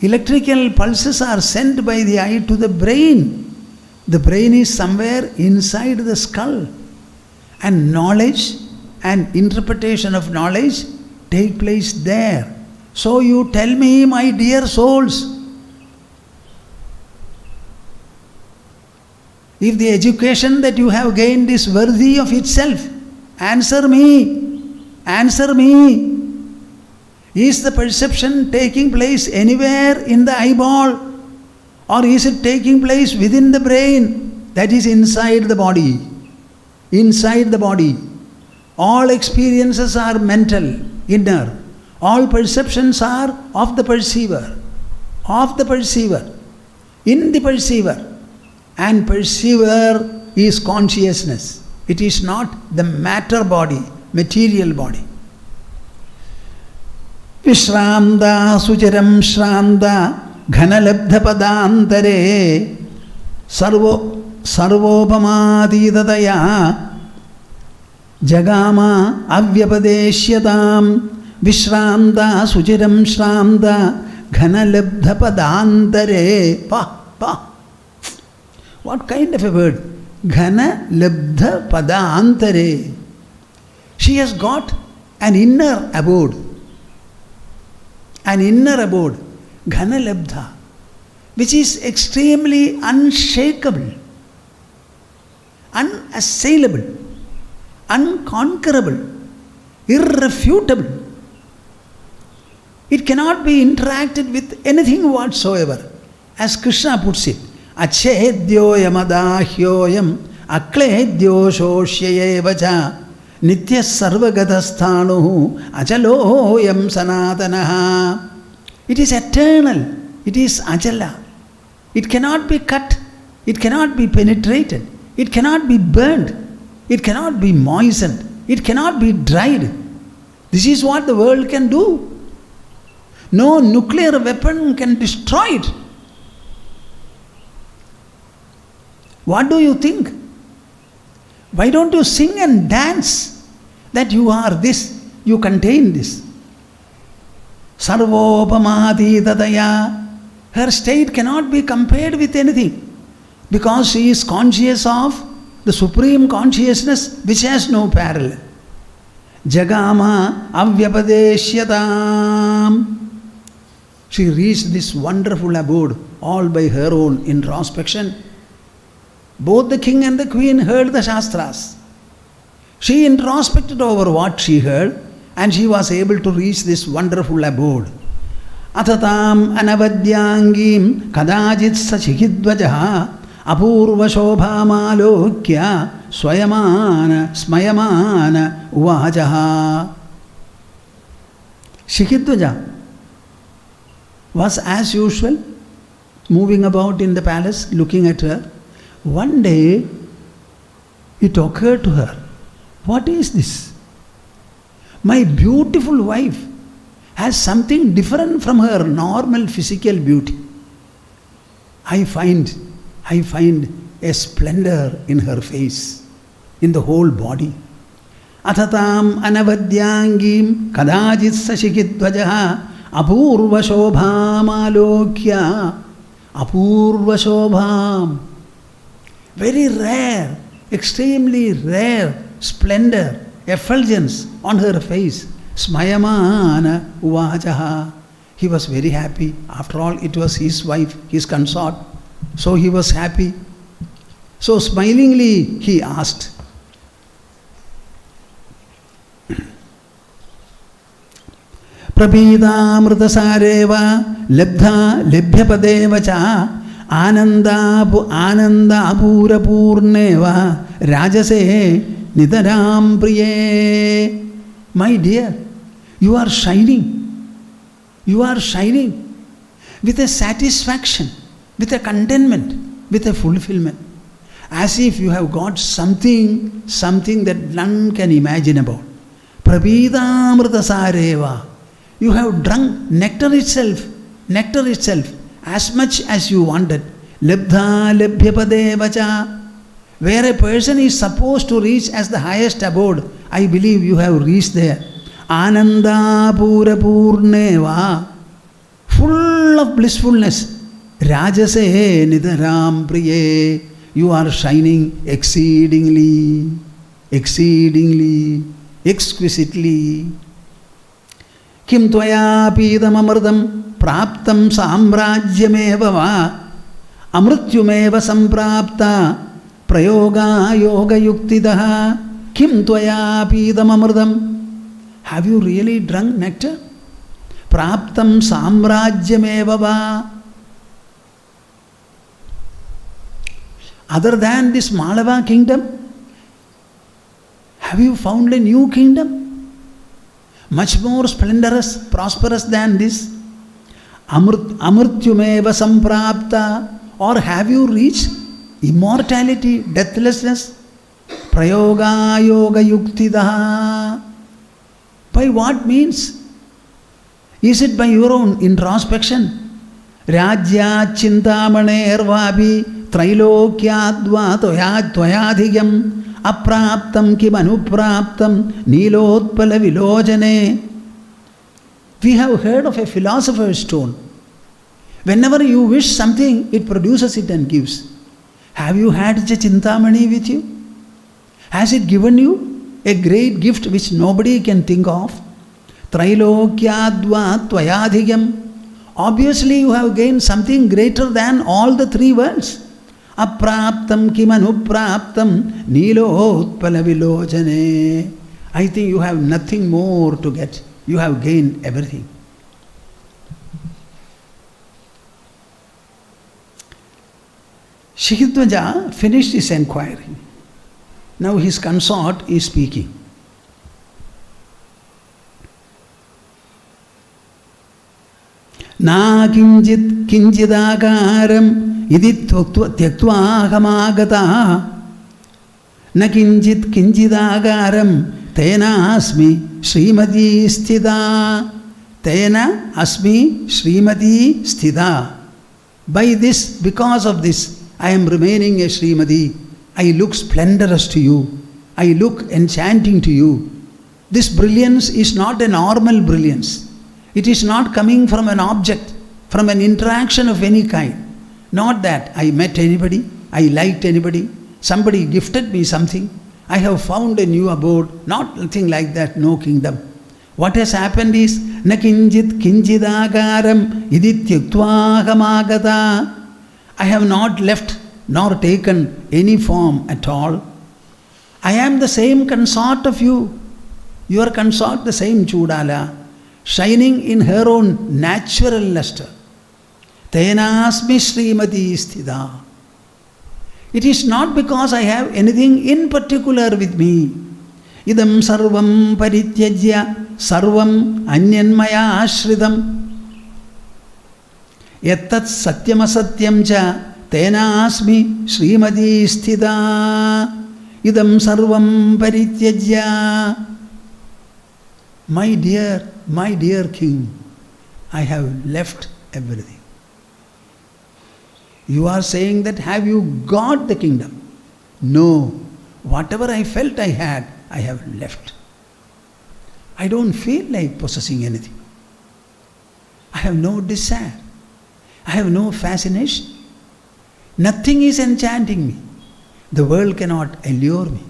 electrical pulses are sent by the eye to the brain. The brain is somewhere inside the skull. And knowledge and interpretation of knowledge take place there. So you tell me, my dear souls, if the education that you have gained is worthy of itself, answer me. Answer me. Is the perception taking place anywhere in the eyeball? Or is it taking place within the brain, that is inside the body? Inside the body. All experiences are mental, inner. All perceptions are of the perceiver. Of the perceiver. In the perceiver. And perceiver is consciousness. It is not the matter body, material body. Vishramda sucharam shramda ghanalabdha padantare sarvopamadidadaya jagama avyapadeshyatam vishramda sucharam shramda ghanalabdha padantare. What kind of a word? Ghana labdha padantare. She has got an inner abode. An inner abode. Ghana labdha. Which is extremely unshakable, unassailable, unconquerable, irrefutable. It cannot be interacted with anything whatsoever. As Krishna puts it, Achedyo yamadahyoyam akledyo shoshyayevacha nitya sarvagatasthanu achaloyam sanatanaha. It is eternal. It is ajala. It cannot be cut. It cannot be penetrated. It cannot be burned. It cannot be moistened. It cannot be dried. This is what the world can do. No nuclear weapon can destroy it. What do you think? Why don't you sing and dance that you are this, you contain this? Sarvopamati dadaya. Her state cannot be compared with anything because she is conscious of the supreme consciousness which has no parallel. Jagama avyapadeshyatam. She reached this wonderful abode all by her own introspection. Both the king and the queen heard the Shastras. She introspected over what she heard and she was able to reach this wonderful abode. Atatam anavadyangim kadajit Sikhidhwaja apurva shobhamalokya smayamana uvajaha. Sikhidhwaja was as usual moving about in the palace looking at her. One day it occurred to her, what is this? My beautiful wife has something different from her normal physical beauty. I find a splendor in her face, in the whole body. Atatam anavadyangim kadajit Sikhidhwaja apurva shobham alokya. Apurva shobham. Very rare, extremely rare splendor, effulgence on her face. Smayamana uvajaha. He was very happy. After all, it was his wife, his consort. So he was happy. So smilingly he asked, Prabhidamritasareva labdha lebhyapadevacha Ananda Gurupoornima Rajase Nidaram Priye. My dear, you are shining. You are shining with a satisfaction, with a contentment, with a fulfillment. As if you have got something that none can imagine about. Prabhidamritasareva. You have drunk nectar itself, as much as you wanted. Labdha lebhyapadevacha. Where a person is supposed to reach as the highest abode, I believe you have reached there. Ananda Gurupoornima. Full of blissfulness. Rajase nidaram priye. You are shining exceedingly, exquisitely. Kim tvaya pidam amritam praptam samrajyameva va amrityumeva samprapta prayoga yoga yuktidaha. Kim tvaya pidam amritam. Have you really drunk nectar? Praptam samrajyameva va. Other than this Malava kingdom, have you found a new kingdom? Much more splendorous, prosperous than this? Amrityumeva samprapta. Or have you reached immortality, deathlessness? Prayoga yoga yuktidaha. By what means? Is it by your own introspection? Rajya chintamane Trailokyadva tvayadhigam apraptam kim anupraptam nilotpala vilojane. We have heard of a philosopher's stone. Whenever you wish something, it produces it and gives. Have you had such a chintamani with you? Has it given you a great gift which nobody can think of? Trailokyadva tvayadhigam. Obviously you have gained something greater than all the three worlds. Apraptam kim anupraptam nilotpala vilojane. I think you have nothing more to get. You have gained everything. Sikhidhwaja finished his enquiry. Now his consort is speaking. Na kinjit kinjidakaram idi tyaktva ahamagata na kinjit kinjidakaram tena asmi Srimati sthita tena asmi Srimati sthita. By this, because of this, I am remaining a Srimati. I look splendorous to you. I look enchanting to you. This brilliance is not a normal brilliance. It is not coming from an object, from an interaction of any kind. Not that I met anybody, I liked anybody, somebody gifted me something, I have found a new abode, nothing like that, no kingdom. What has happened is, na kinjit kinjidakaram idi tyaktva ahamagata. I have not left nor taken any form at all. I am the same consort of you. Your consort, the same Choodala, shining in her own natural luster. Tenasmi Srimati sthita. It is not because I have anything in particular with me. Idam sarvam parityajya sarvam anyanmaya ashridam. Yattat satyam asatyam cha tenasmi Srimati sthita. Idam sarvam parityajya. My dear king, I have left everything. You are saying that, have you got the kingdom? No. Whatever I felt I had, I have left. I don't feel like possessing anything. I have no desire. I have no fascination. Nothing is enchanting me. The world cannot allure me.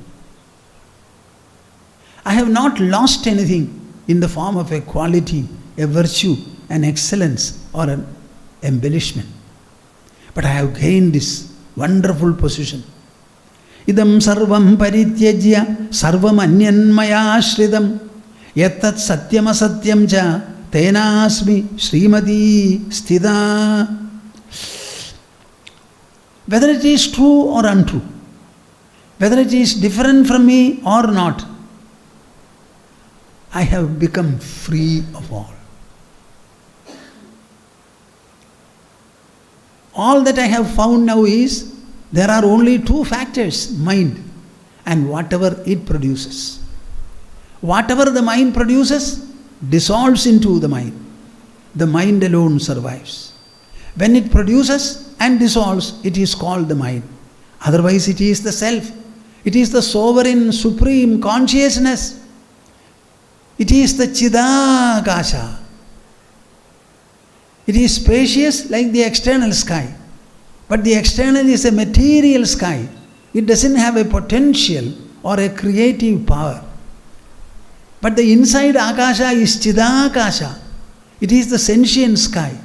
I have not lost anything in the form of a quality, a virtue, an excellence, or an embellishment. But I have gained this wonderful position. Idam sarvam parityajya sarvam anyanmaya ashridam yattat satyam asatyam cha tenasmi Srimati sthita. Whether it is true or untrue, whether it is different from me or not, I have become free of all. All that I have found now is, there are only two factors, mind and whatever it produces. Whatever the mind produces dissolves into the mind. The mind alone survives. When it produces and dissolves, it is called the mind. Otherwise it is the self. It is the sovereign, supreme consciousness. It is the Chidakasha. It is spacious like the external sky. But the external is a material sky. It doesn't have a potential or a creative power. But the inside Akasha is Chidakasha. It is the sentient sky.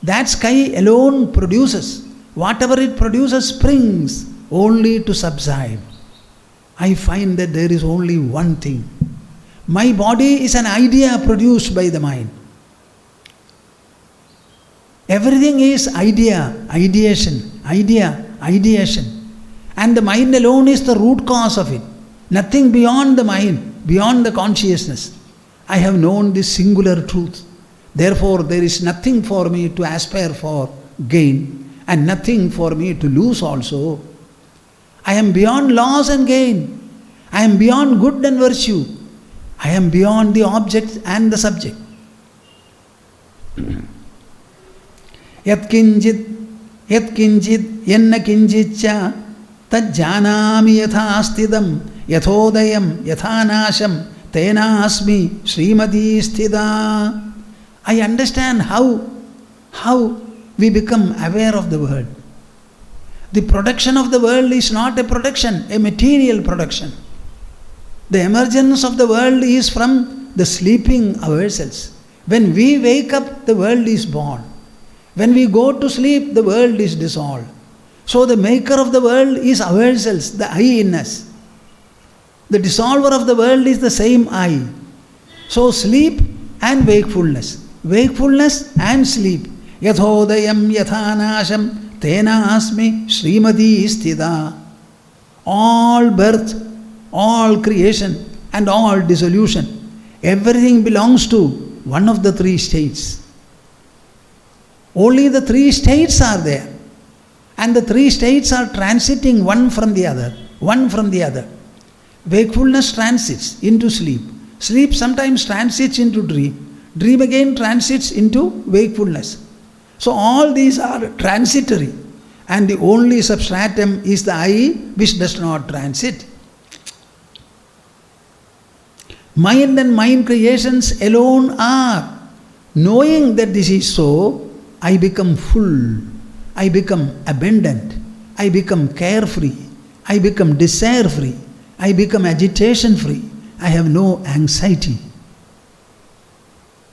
That sky alone produces. Whatever it produces springs only to subside. I find that there is only one thing. My body is an idea produced by the mind. Everything is idea, ideation, ideation. And the mind alone is the root cause of it. Nothing beyond the mind, beyond the consciousness. I have known this singular truth. Therefore, there is nothing for me to aspire for gain and nothing for me to lose also. I am beyond loss and gain. I am beyond good and virtue. I am beyond the object and the subject. Yat kinjit yenna kinjitcha tajjanami yathastidam yathodayam yathanasham tena asmi Srimati sthita. I understand how we become aware of the world. The production of the world is not a production, a material production. The emergence of the world is from the sleeping ourselves. When we wake up, the world is born. When we go to sleep, the world is dissolved. So the maker of the world is ourselves, the I in us. The dissolver of the world is the same I. So sleep and wakefulness. Wakefulness and sleep. Yathodayam yathanasham tena asmi Srimati sthita. All birth, all creation and all dissolution, everything belongs to one of the three states. Only the three states are there. And the three states are transiting one from the other. One from the other. Wakefulness transits into sleep. Sleep sometimes transits into dream. Dream again transits into wakefulness. So all these are transitory. And the only substratum is the I which does not transit. Mind and mind creations alone are. Knowing that this is so, I become full. I become abundant. I become carefree. I become desire-free. I become agitation-free. I have no anxiety.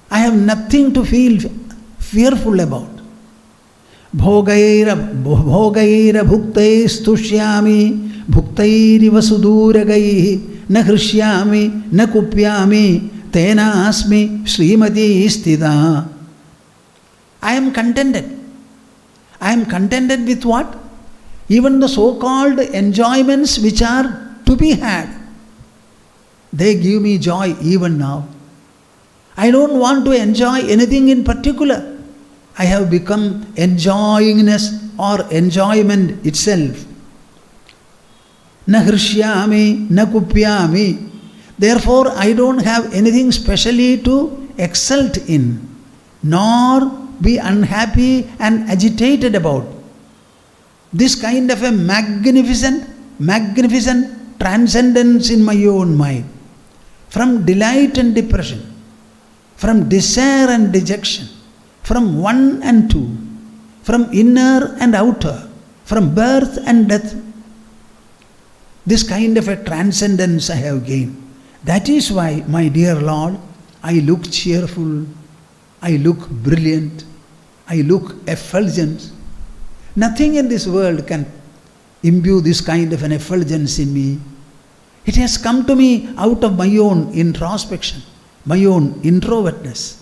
I have nothing to feel fearful about. Bhogaira bhuktai stushyami bhuktairiva suduragaihi na hrishyami na kupyami tena asmi Srimati sthita. I am contented. I am contented with what? Even the so-called enjoyments which are to be had. They give me joy even now. I don't want to enjoy anything in particular. I have become enjoyingness or enjoyment itself. Na hrishyami, na kupyami. Therefore, I don't have anything specially to exult in, nor be unhappy and agitated about. This kind of a magnificent transcendence in my own mind. From delight and depression, from desire and dejection, from one and two, from inner and outer, from birth and death. This kind of a transcendence I have gained. That is why, my dear Lord, I look cheerful, I look brilliant, I look effulgent. Nothing in this world can imbue this kind of an effulgence in me. It has come to me out of my own introspection, my own introvertness.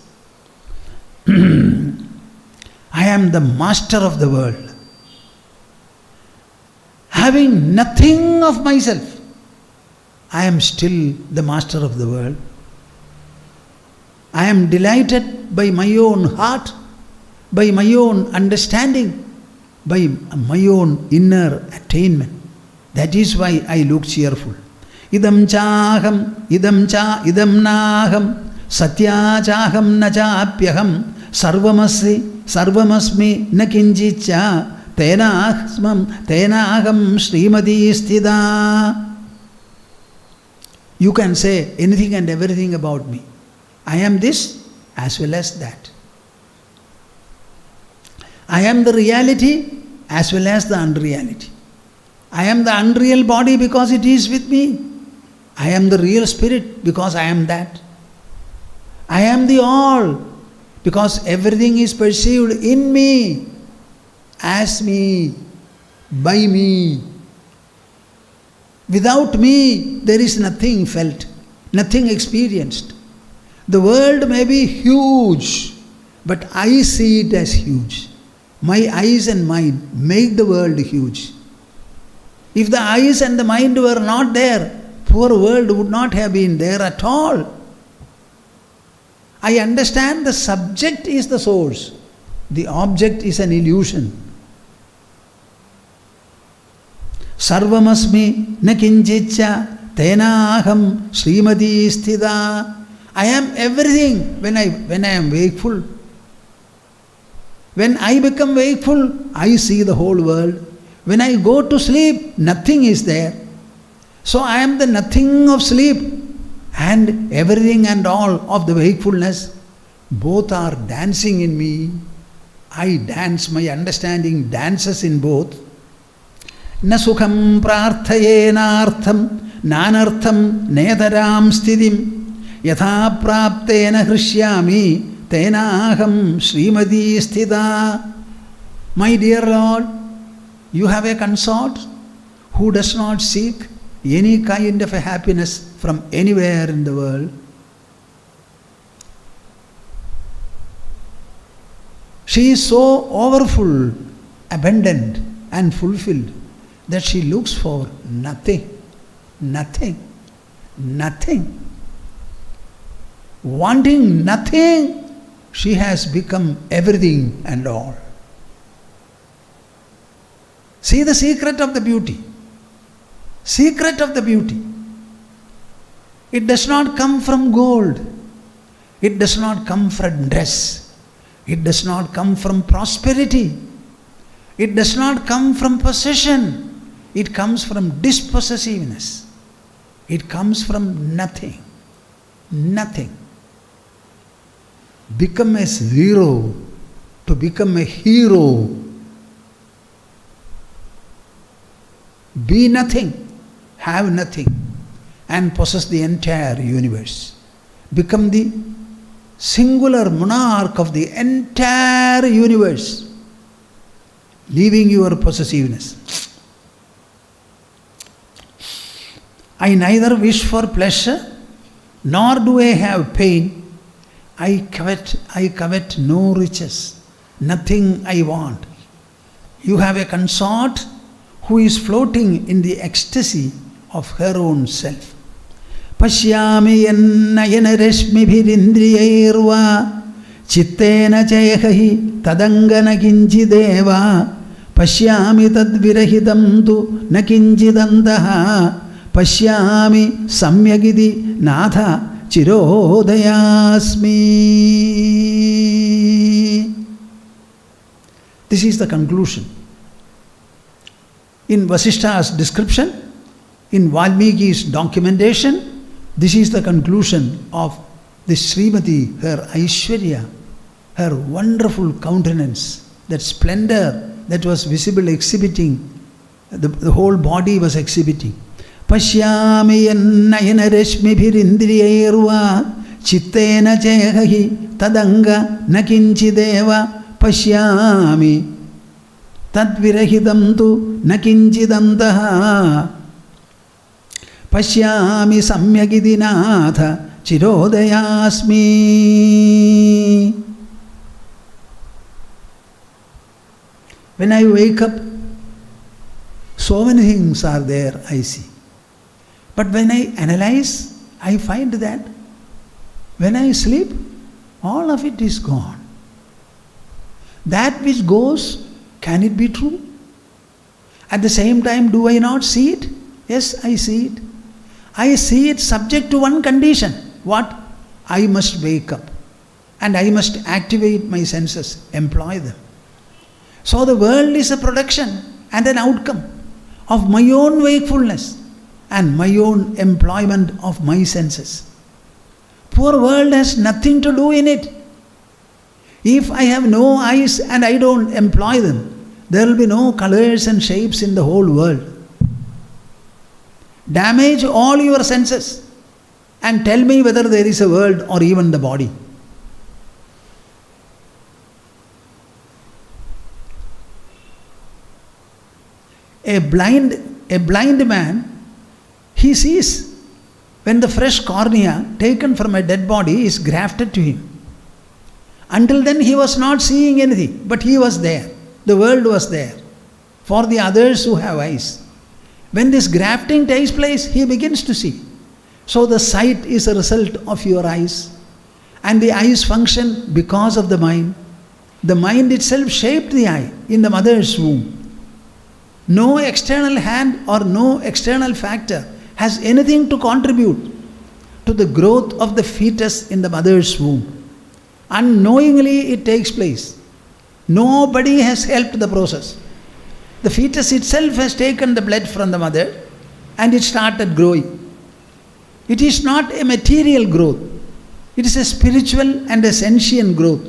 I am the master of the world. Having nothing of myself, I am still the master of the world. I am delighted by my own heart, by my own understanding, by my own inner attainment. That is why I look cheerful. Idam chaham, idam naham, satya chaham na chapyaham, sarvamasmi na kinchicha, tena aham Srimati sthita. You can say anything and everything about me. I am this as well as that. I am the reality as well as the unreality. I am the unreal body because it is with me. I am the real spirit because I am that. I am the all because everything is perceived in me, as me, by me. Without me, there is nothing felt, nothing experienced. The world may be huge, but I see it as huge. My eyes and mind make the world huge. If the eyes and the mind were not there, poor world would not have been there at all. I understand the subject is the source. The object is an illusion. Sarvamasmi na kinchicha tena aham Srimati sthita. I am everything when I am wakeful. When I become wakeful, I see the whole world. When I go to sleep, nothing is there. So I am the nothing of sleep and everything and all of the wakefulness. Both are dancing in me. I dance, my understanding dances in both. Na sukham prarthayena nanartham netaram sthitim yatha praptena hrishyami tena aham Srimati sthita. My dear Lord, you have a consort who does not seek any kind of a happiness from anywhere in the world. She is so overfull, abundant and fulfilled that she looks for nothing. Wanting nothing, she has become everything and all. See the secret of the beauty. Secret of the beauty. It does not come from gold. It does not come from dress. It does not come from prosperity. It does not come from possession. It comes from dispossessiveness. It comes from nothing. Nothing. Become a zero to become a hero. Be nothing, have nothing, and possess the entire universe. Become the singular monarch of the entire universe, leaving your possessiveness. I neither wish for pleasure, nor do I have pain. I covet no riches, nothing I want. You have a consort who is floating in the ecstasy of her own self. Pashyami yannayana rashmibhirindriyairva chittena chayahi tadangana kinchideva pashyami tadvirahitam tu na kinchidantaha pashyami samyagidi natha chirodayasmi. This is the conclusion. In Vasishtha's description, in Valmiki's documentation, this is the conclusion of this Srimati, her Aishwarya, her wonderful countenance, that splendor that was visible exhibiting, the whole body was exhibiting. Pashyami yannayana rashmibhirindriyairva chittena chehahi tadanga nakinchideva pashyami tadvirahidam tu nakinchidantaha pashyami samyagidinatha chirodayasmi. When I wake up, so many things are there I see. But when I analyze, I find that when I sleep, all of it is gone. That which goes, can it be true? At the same time, do I not see it? Yes, I see it. I see it subject to one condition. What? I must wake up. And I must activate my senses, employ them. So the world is a production and an outcome of my own wakefulness and my own employment of my senses. Poor world has nothing to do in it. If I have no eyes and I don't employ them, there will be no colors and shapes in the whole world. Damage all your senses and tell me whether there is a world or even the body. A blind man, he sees when the fresh cornea taken from a dead body is grafted to him. Until then he was not seeing anything, but he was there. The world was there for the others who have eyes. When this grafting takes place, he begins to see. So the sight is a result of your eyes, and the eyes function because of the mind. The mind itself shaped the eye in the mother's womb. No external hand or no external factor has anything to contribute to the growth of the fetus in the mother's womb. Unknowingly it takes place. Nobody has helped the process. The fetus itself has taken the blood from the mother and it started growing. It is not a material growth. It is a spiritual and a sentient growth.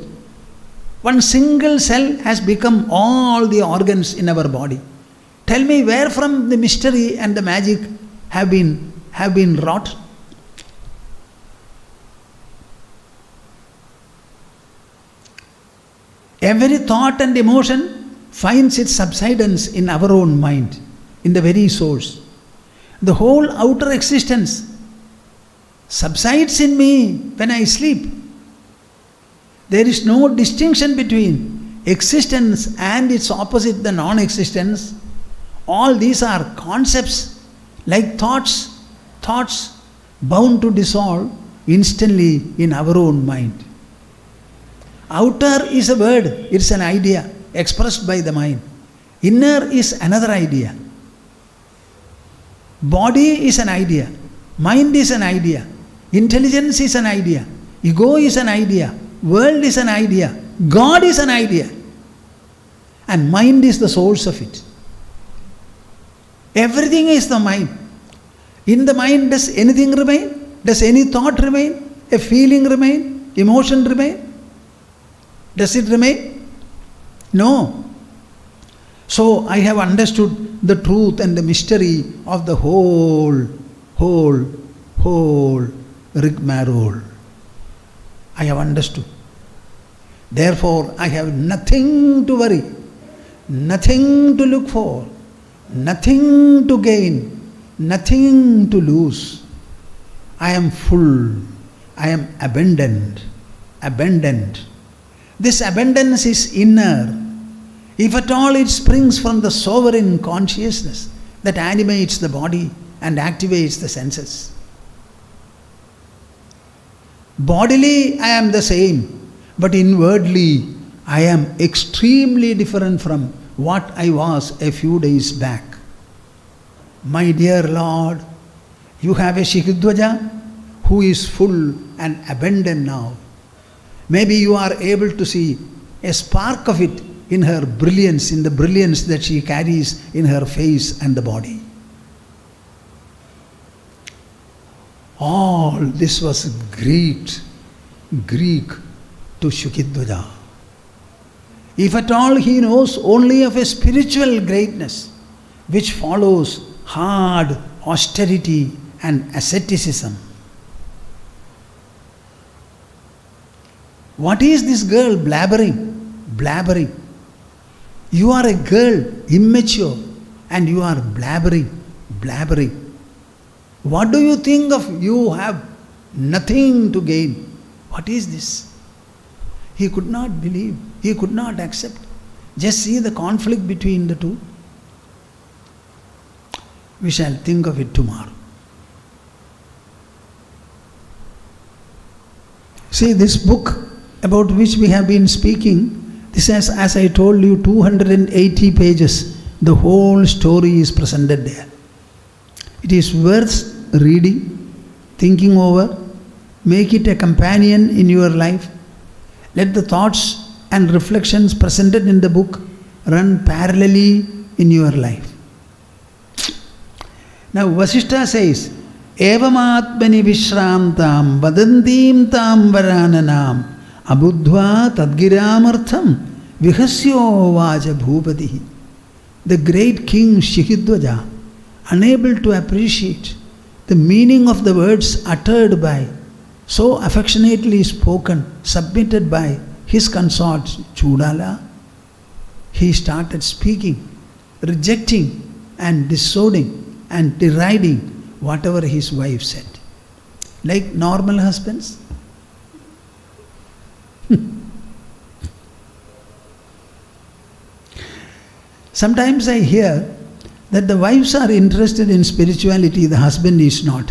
One single cell has become all the organs in our body. Tell me where from the mystery and the magic have been wrought? Every thought and emotion finds its subsidence in our own mind, in the very source. The whole outer existence subsides in me when I sleep. There is no distinction between existence and its opposite, the non-existence. All these are concepts like thoughts bound to dissolve instantly in our own mind. Outer is a word, it's an idea expressed by the mind. Inner is another idea. Body is an idea. Mind is an idea. Intelligence is an idea. Ego is an idea. World is an idea. God is an idea. And mind is the source of it. Everything is the mind. In the mind, does anything remain? Does any thought remain? A feeling remain? Emotion remain? Does it remain? No. So I have understood the truth and the mystery of the whole rigmarole. I have understood. Therefore, I have nothing to worry, nothing to look for, nothing to gain, nothing to lose. I am full, I am abundant. This abundance is inner. If at all it springs from the sovereign consciousness that animates the body and activates the senses. Bodily I am the same, but inwardly I am extremely different from what I was a few days back. My dear Lord, you have a Sikhidhwaja who is full and abundant now. Maybe you are able to see a spark of it in her brilliance, in the brilliance that she carries in her face and the body. All this was Greek to Sikhidhwaja. If at all he knows only of a spiritual greatness which follows hard austerity and asceticism. What is this girl blabbering? You are a girl, immature, and you are blabbering. What do you think of? You have nothing to gain. What is this? He could not believe. He could not accept. Just see the conflict between the two. We shall think of it tomorrow. See, this book about which we have been speaking, this has, as I told you, 280 pages. The whole story is presented there. It is worth reading, thinking over. Make it a companion in your life. Let the thoughts and reflections presented in the book run parallelly in your life. Now Vasishtha says, Evamatmani Vishrantam Vadantim Tam Varananam Abudhva Tadgiramartham Vihasyo Vaja Bhupatihi. The great king Sikhidhwaja, unable to appreciate the meaning of the words uttered by, so affectionately spoken, submitted by his consort Choodala, he started speaking, rejecting and disowning and deriding whatever his wife said. Like normal husbands. Sometimes I hear that the wives are interested in spirituality, the husband is not.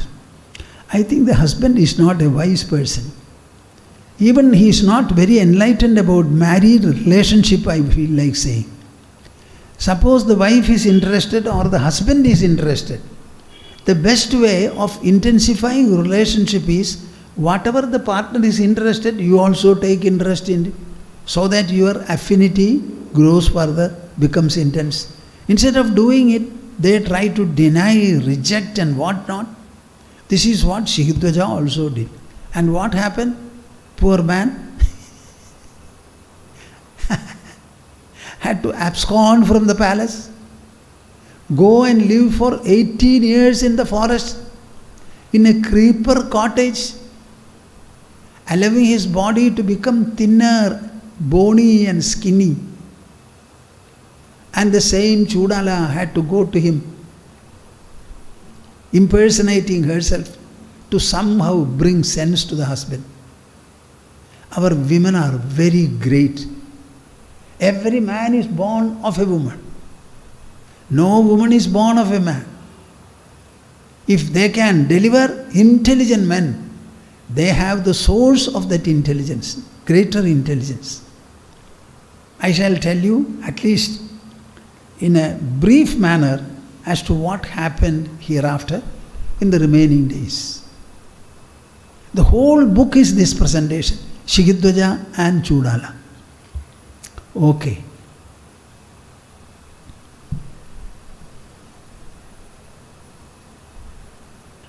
I think the husband is not a wise person. Even he is not very enlightened about married relationship, I feel like saying. Suppose the wife is interested or the husband is interested. The best way of intensifying relationship is whatever the partner is interested, you also take interest in it, so that your affinity grows further, becomes intense. Instead of doing it, they try to deny, reject and what not. This is what Sikhidhwaja also did. And what happened? Poor man had to abscond from the palace, go and live for 18 years in the forest, in a creeper cottage, allowing his body to become thinner, bony and skinny. And the same Choodala had to go to him impersonating herself to somehow bring sense to the husband. Our women are very great. Every man is born of a woman. No woman is born of a man. If they can deliver intelligent men, they have the source of that intelligence, greater intelligence. I shall tell you, at least in a brief manner, as to what happened hereafter in the remaining days. The whole book is this presentation, Sikhidhwaja and Choodala. Okay.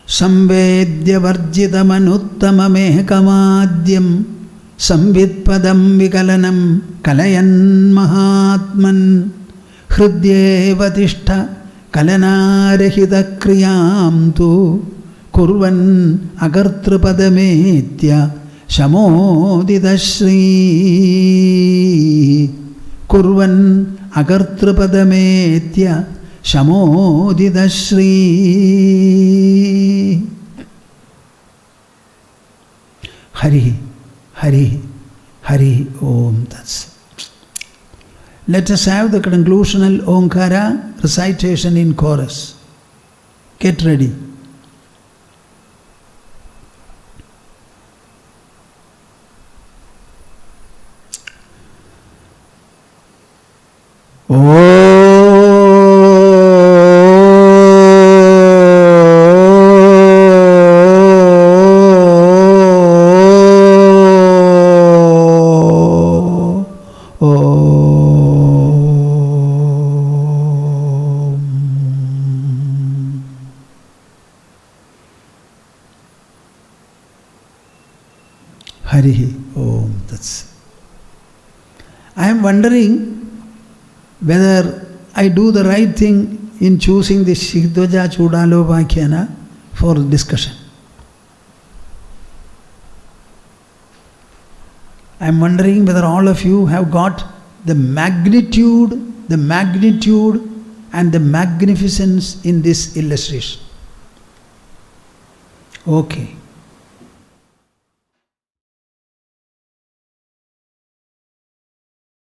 Samvedya varjitamanottamameekamadyam Sambhitpadam vikalanam kalayan mahatman Hridyevadishtha kalanarahita kriyam tu Kurvan agartrapadametya Shamodidashri Kurvan agartrapadametya Shamodidashri. Hari, Hari, Hari Om Tats. Let us have the conclusional Omkara recitation in chorus. Get ready. Hari Om Tats. I am wondering whether I do the right thing in choosing the Sikhidhwaja-Choodala Upakhyaana for discussion. I am wondering whether all of you have got the magnitude and the magnificence in this illustration. Okay.